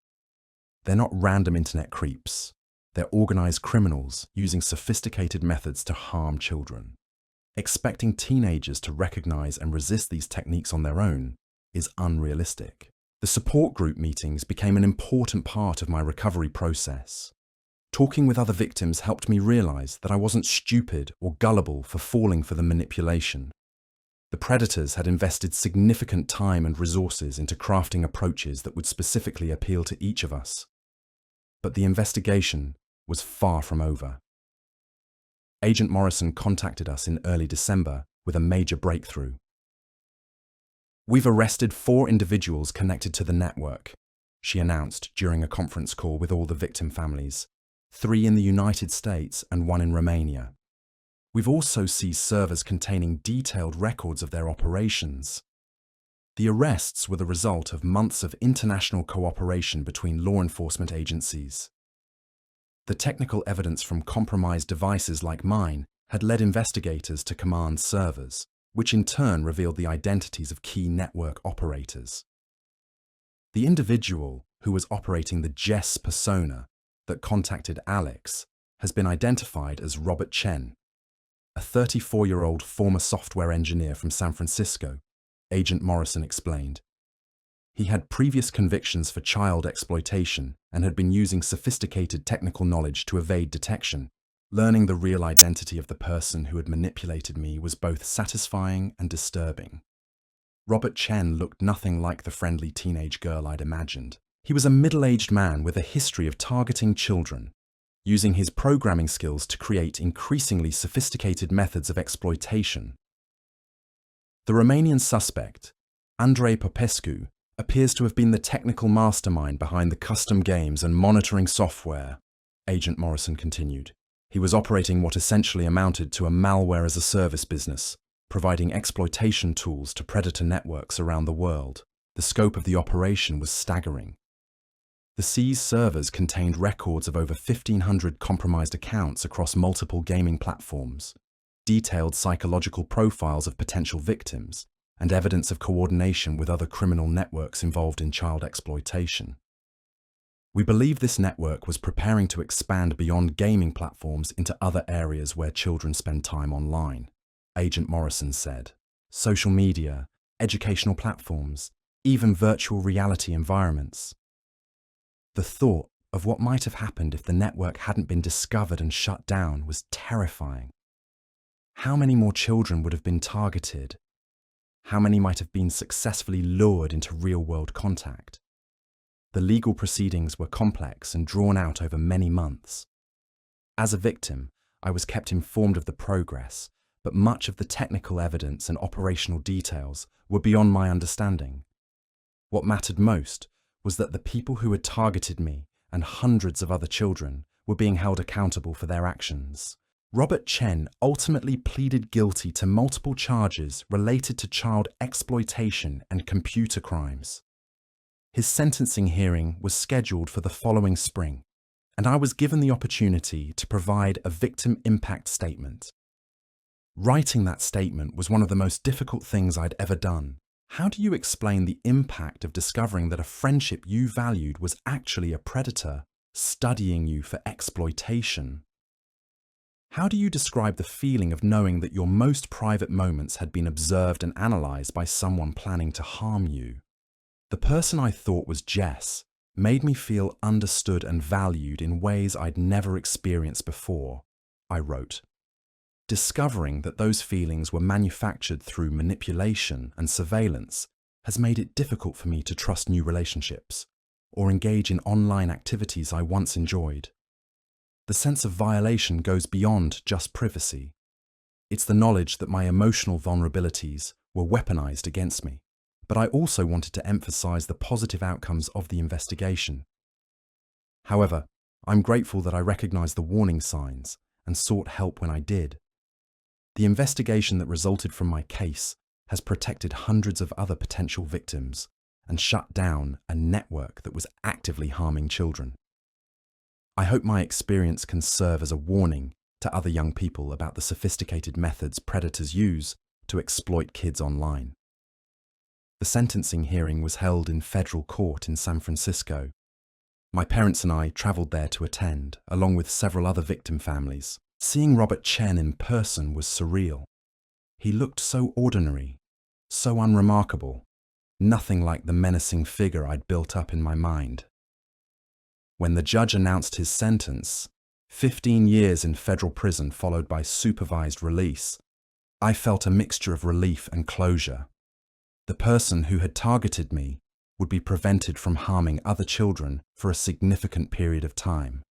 They're not random internet creeps. They're organized criminals using sophisticated methods to harm children. Expecting teenagers to recognize and resist these techniques on their own is unrealistic. The support group meetings became an important part of my recovery process. Talking with other victims helped me realize that I wasn't stupid or gullible for falling for the manipulation. The predators had invested significant time and resources into crafting approaches that would specifically appeal to each of us. But the investigation was far from over. Agent Morrison contacted us in early December with a major breakthrough. "We've arrested 4 individuals connected to the network," she announced during a conference call with all the victim families, 3 in the United States and 1 in Romania. "We've also seized servers containing detailed records of their operations." The arrests were the result of months of international cooperation between law enforcement agencies. The technical evidence from compromised devices like mine had led investigators to command servers, which in turn revealed the identities of key network operators. The individual who was operating the Jess persona that contacted Alex has been identified as Robert Chen, a 34-year-old former software engineer from San Francisco, Agent Morrison explained. He had previous convictions for child exploitation and had been using sophisticated technical knowledge to evade detection. Learning the real identity of the person who had manipulated me was both satisfying and disturbing. Robert Chen looked nothing like the friendly teenage girl I'd imagined. He was a middle-aged man with a history of targeting children, using his programming skills to create increasingly sophisticated methods of exploitation. The Romanian suspect, Andrei Popescu, appears to have been the technical mastermind behind the custom games and monitoring software, Agent Morrison continued. He was operating what essentially amounted to a malware-as-a-service business, providing exploitation tools to predator networks around the world. The scope of the operation was staggering. The seized servers contained records of over 1,500 compromised accounts across multiple gaming platforms, detailed psychological profiles of potential victims, and evidence of coordination with other criminal networks involved in child exploitation. We believe this network was preparing to expand beyond gaming platforms into other areas where children spend time online, Agent Morrison said. Social media, educational platforms, even virtual reality environments. The thought of what might have happened if the network hadn't been discovered and shut down was terrifying. How many more children would have been targeted? How many might have been successfully lured into real-world contact? The legal proceedings were complex and drawn out over many months. As a victim, I was kept informed of the progress, but much of the technical evidence and operational details were beyond my understanding. What mattered most was that the people who had targeted me and hundreds of other children were being held accountable for their actions. Robert Chen ultimately pleaded guilty to multiple charges related to child exploitation and computer crimes. His sentencing hearing was scheduled for the following spring, and I was given the opportunity to provide a victim impact statement. Writing that statement was one of the most difficult things I'd ever done. How do you explain the impact of discovering that a friendship you valued was actually a predator studying you for exploitation? How do you describe the feeling of knowing that your most private moments had been observed and analysed by someone planning to harm you? The person I thought was Jess made me feel understood and valued in ways I'd never experienced before, I wrote. Discovering that those feelings were manufactured through manipulation and surveillance has made it difficult for me to trust new relationships or engage in online activities I once enjoyed. The sense of violation goes beyond just privacy. It's the knowledge that my emotional vulnerabilities were weaponized against me. But I also wanted to emphasize the positive outcomes of the investigation. However, I'm grateful that I recognized the warning signs and sought help when I did. The investigation that resulted from my case has protected hundreds of other potential victims and shut down a network that was actively harming children. I hope my experience can serve as a warning to other young people about the sophisticated methods predators use to exploit kids online. The sentencing hearing was held in federal court in San Francisco. My parents and I traveled there to attend, along with several other victim families. Seeing Robert Chen in person was surreal. He looked so ordinary, so unremarkable, nothing like the menacing figure I'd built up in my mind. When the judge announced his sentence, 15 years in federal prison followed by supervised release, I felt a mixture of relief and closure. The person who had targeted me would be prevented from harming other children for a significant period of time.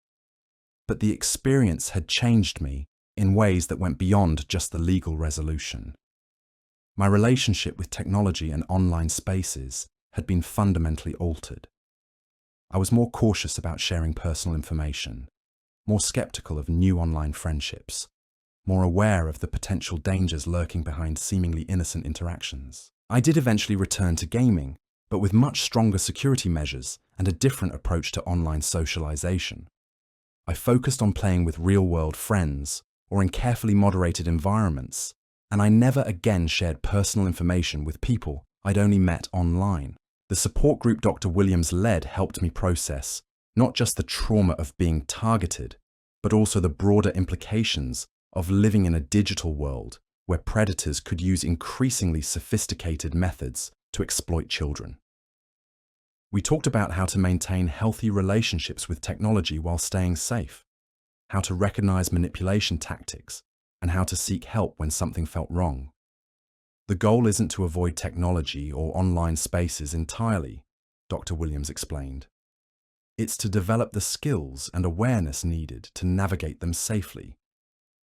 But the experience had changed me in ways that went beyond just the legal resolution. My relationship with technology and online spaces had been fundamentally altered. I was more cautious about sharing personal information, more skeptical of new online friendships, more aware of the potential dangers lurking behind seemingly innocent interactions. I did eventually return to gaming, but with much stronger security measures and a different approach to online socialization. I focused on playing with real-world friends or in carefully moderated environments, and I never again shared personal information with people I'd only met online. The support group Dr. Williams led helped me process not just the trauma of being targeted, but also the broader implications of living in a digital world where predators could use increasingly sophisticated methods to exploit children. We talked about how to maintain healthy relationships with technology while staying safe, how to recognize manipulation tactics, and how to seek help when something felt wrong. The goal isn't to avoid technology or online spaces entirely, Dr. Williams explained. It's to develop the skills and awareness needed to navigate them safely.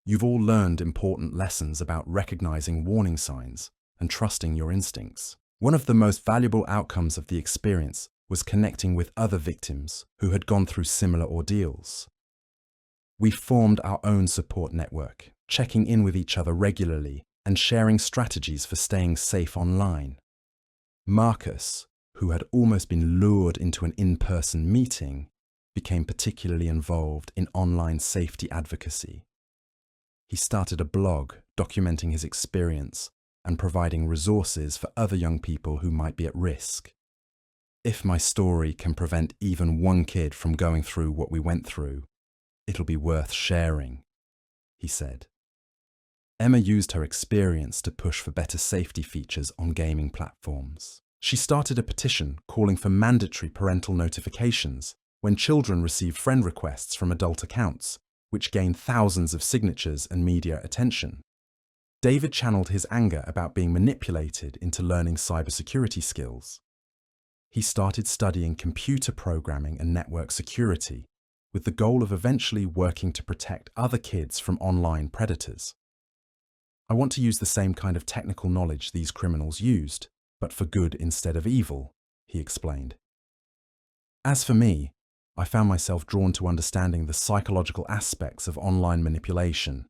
You've all learned important lessons about recognizing warning signs and trusting your instincts. One of the most valuable outcomes of the experience was connecting with other victims who had gone through similar ordeals. We formed our own support network, checking in with each other regularly and sharing strategies for staying safe online. Marcus, who had almost been lured into an in-person meeting, became particularly involved in online safety advocacy. He started a blog documenting his experience and providing resources for other young people who might be at risk. If my story can prevent even one kid from going through what we went through, it'll be worth sharing, he said. Emma used her experience to push for better safety features on gaming platforms. She started a petition calling for mandatory parental notifications when children receive friend requests from adult accounts, which gained thousands of signatures and media attention. David channeled his anger about being manipulated into learning cybersecurity skills. He started studying computer programming and network security, with the goal of eventually working to protect other kids from online predators. I want to use the same kind of technical knowledge these criminals used, but for good instead of evil, he explained. As for me, I found myself drawn to understanding the psychological aspects of online manipulation.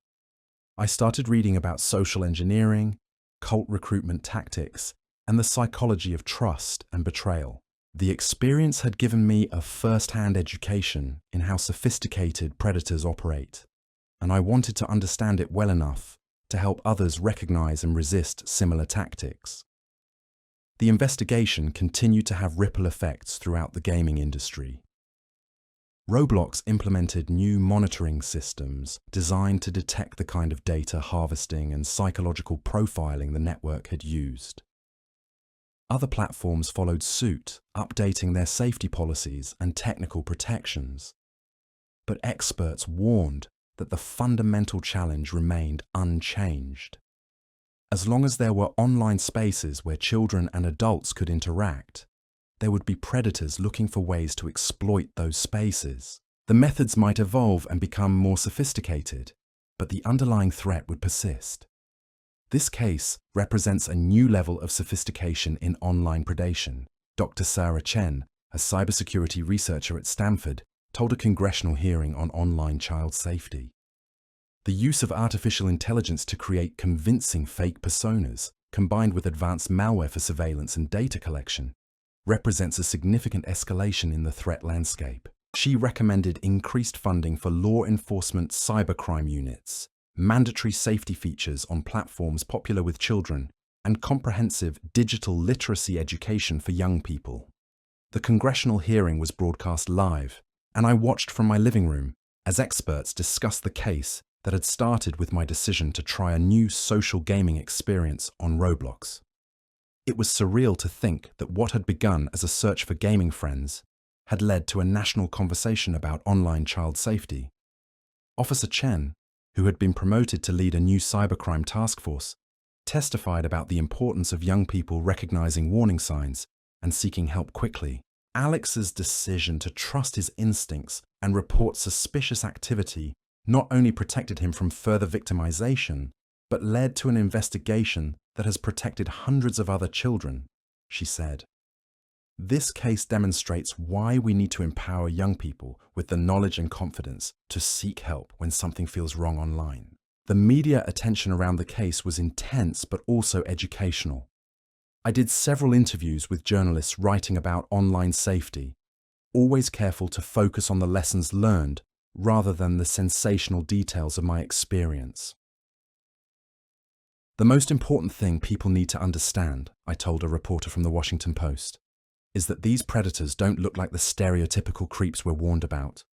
I started reading about social engineering, cult recruitment tactics, and the psychology of trust and betrayal. The experience had given me a first-hand education in how sophisticated predators operate, and I wanted to understand it well enough to help others recognize and resist similar tactics. The investigation continued to have ripple effects throughout the gaming industry. Roblox implemented new monitoring systems designed to detect the kind of data harvesting and psychological profiling the network had used. Other platforms followed suit, updating their safety policies and technical protections. But experts warned that the fundamental challenge remained unchanged. As long as there were online spaces where children and adults could interact, there would be predators looking for ways to exploit those spaces. The methods might evolve and become more sophisticated, but the underlying threat would persist. This case represents a new level of sophistication in online predation. Dr. Sarah Chen, a cybersecurity researcher at Stanford, told a congressional hearing on online child safety. The use of artificial intelligence to create convincing fake personas, combined with advanced malware for surveillance and data collection, represents a significant escalation in the threat landscape. She recommended increased funding for law enforcement cybercrime units, mandatory safety features on platforms popular with children, and comprehensive digital literacy education for young people. The congressional hearing was broadcast live, and I watched from my living room as experts discussed the case that had started with my decision to try a new social gaming experience on Roblox. It was surreal to think that what had begun as a search for gaming friends had led to a national conversation about online child safety. Officer Chen, who had been promoted to lead a new cybercrime task force, testified about the importance of young people recognizing warning signs and seeking help quickly. Alex's decision to trust his instincts and report suspicious activity not only protected him from further victimization, but led to an investigation that has protected hundreds of other children, she said. This case demonstrates why we need to empower young people with the knowledge and confidence to seek help when something feels wrong online. The media attention around the case was intense but also educational. I did several interviews with journalists writing about online safety, always careful to focus on the lessons learned rather than the sensational details of my experience. The most important thing people need to understand, I told a reporter from the Washington Post, is that these predators don't look like the stereotypical creeps we're warned about.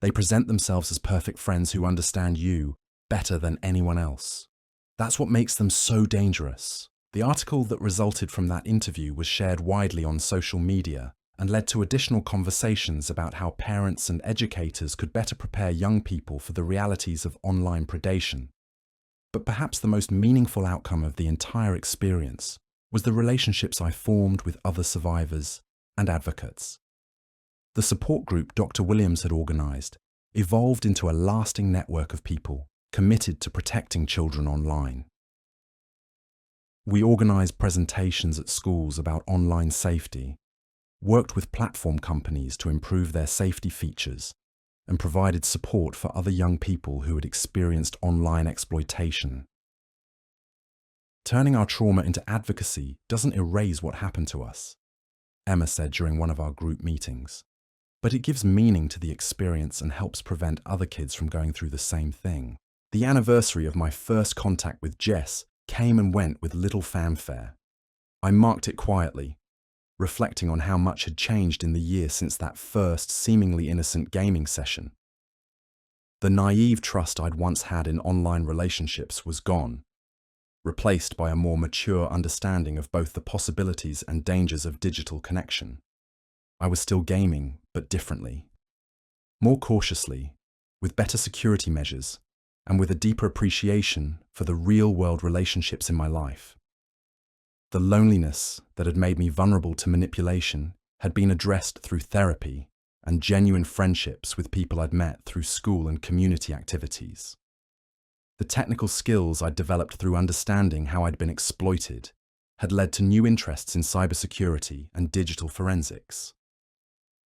They present themselves as perfect friends who understand you better than anyone else. That's what makes them so dangerous. The article that resulted from that interview was shared widely on social media and led to additional conversations about how parents and educators could better prepare young people for the realities of online predation. But perhaps the most meaningful outcome of the entire experience was the relationships I formed with other survivors and advocates. The support group Dr. Williams had organized evolved into a lasting network of people committed to protecting children online. We organized presentations at schools about online safety, worked with platform companies to improve their safety features, and provided support for other young people who had experienced online exploitation. Turning our trauma into advocacy doesn't erase what happened to us, Emma said during one of our group meetings, but it gives meaning to the experience and helps prevent other kids from going through the same thing. The anniversary of my first contact with Jess came and went with little fanfare. I marked it quietly, reflecting on how much had changed in the year since that first seemingly innocent gaming session. The naive trust I'd once had in online relationships was gone, replaced by a more mature understanding of both the possibilities and dangers of digital connection. I was still gaming, but differently. More cautiously, with better security measures, and with a deeper appreciation for the real-world relationships in my life. The loneliness that had made me vulnerable to manipulation had been addressed through therapy and genuine friendships with people I'd met through school and community activities. The technical skills I'd developed through understanding how I'd been exploited had led to new interests in cybersecurity and digital forensics.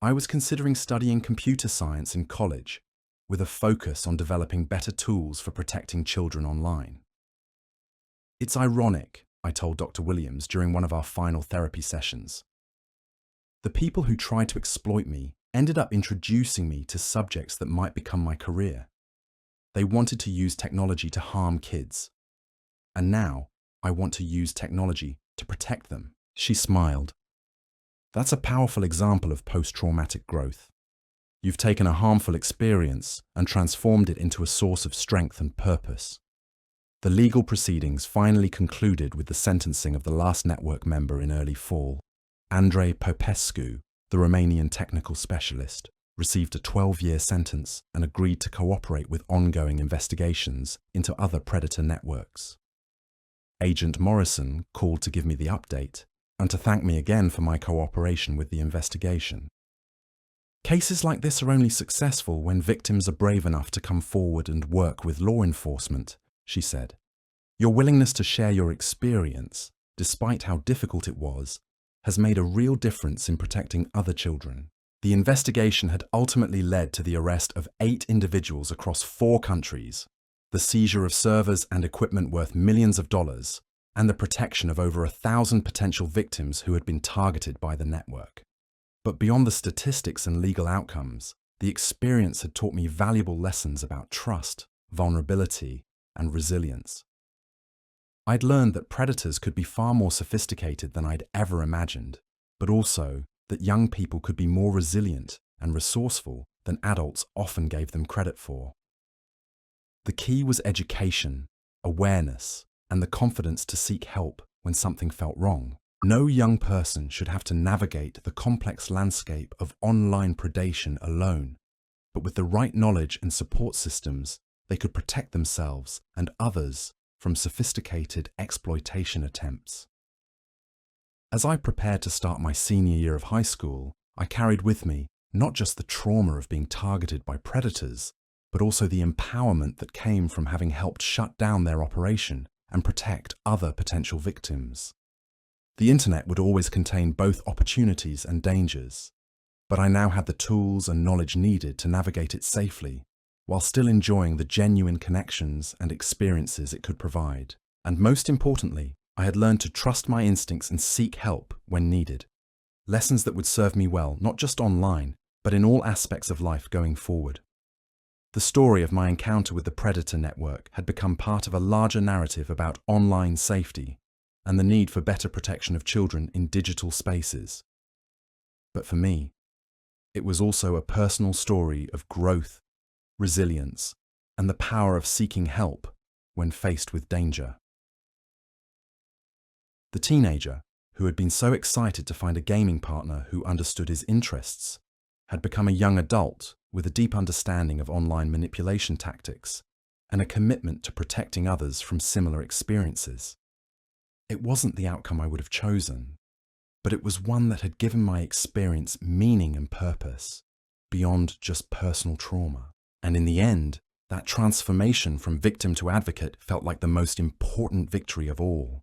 I was considering studying computer science in college, with a focus on developing better tools for protecting children online. It's ironic, I told Dr. Williams during one of our final therapy sessions. The people who tried to exploit me ended up introducing me to subjects that might become my career. They wanted to use technology to harm kids. And now, I want to use technology to protect them. She smiled. That's a powerful example of post-traumatic growth. You've taken a harmful experience and transformed it into a source of strength and purpose. The legal proceedings finally concluded with the sentencing of the last network member in early fall. Andrei Popescu, the Romanian technical specialist, received a 12-year sentence and agreed to cooperate with ongoing investigations into other predator networks. Agent Morrison called to give me the update and to thank me again for my cooperation with the investigation. Cases like this are only successful when victims are brave enough to come forward and work with law enforcement, she said. Your willingness to share your experience, despite how difficult it was, has made a real difference in protecting other children. The investigation had ultimately led to the arrest of 8 individuals across 4 countries, the seizure of servers and equipment worth millions of dollars, and the protection of over 1,000 potential victims who had been targeted by the network. But beyond the statistics and legal outcomes, the experience had taught me valuable lessons about trust, vulnerability, and resilience. I'd learned that predators could be far more sophisticated than I'd ever imagined, but also that young people could be more resilient and resourceful than adults often gave them credit for. The key was education, awareness, and the confidence to seek help when something felt wrong. No young person should have to navigate the complex landscape of online predation alone, but with the right knowledge and support systems, they could protect themselves and others from sophisticated exploitation attempts. As I prepared to start my senior year of high school, I carried with me not just the trauma of being targeted by predators, but also the empowerment that came from having helped shut down their operation and protect other potential victims. The internet would always contain both opportunities and dangers, but I now had the tools and knowledge needed to navigate it safely, while still enjoying the genuine connections and experiences it could provide. And most importantly, I had learned to trust my instincts and seek help when needed. Lessons that would serve me well, not just online, but in all aspects of life going forward. The story of my encounter with the Predator network had become part of a larger narrative about online safety and the need for better protection of children in digital spaces. But for me, it was also a personal story of growth, resilience, and the power of seeking help when faced with danger. The teenager, who had been so excited to find a gaming partner who understood his interests, had become a young adult with a deep understanding of online manipulation tactics and a commitment to protecting others from similar experiences. It wasn't the outcome I would have chosen, but it was one that had given my experience meaning and purpose beyond just personal trauma. And in the end, that transformation from victim to advocate felt like the most important victory of all.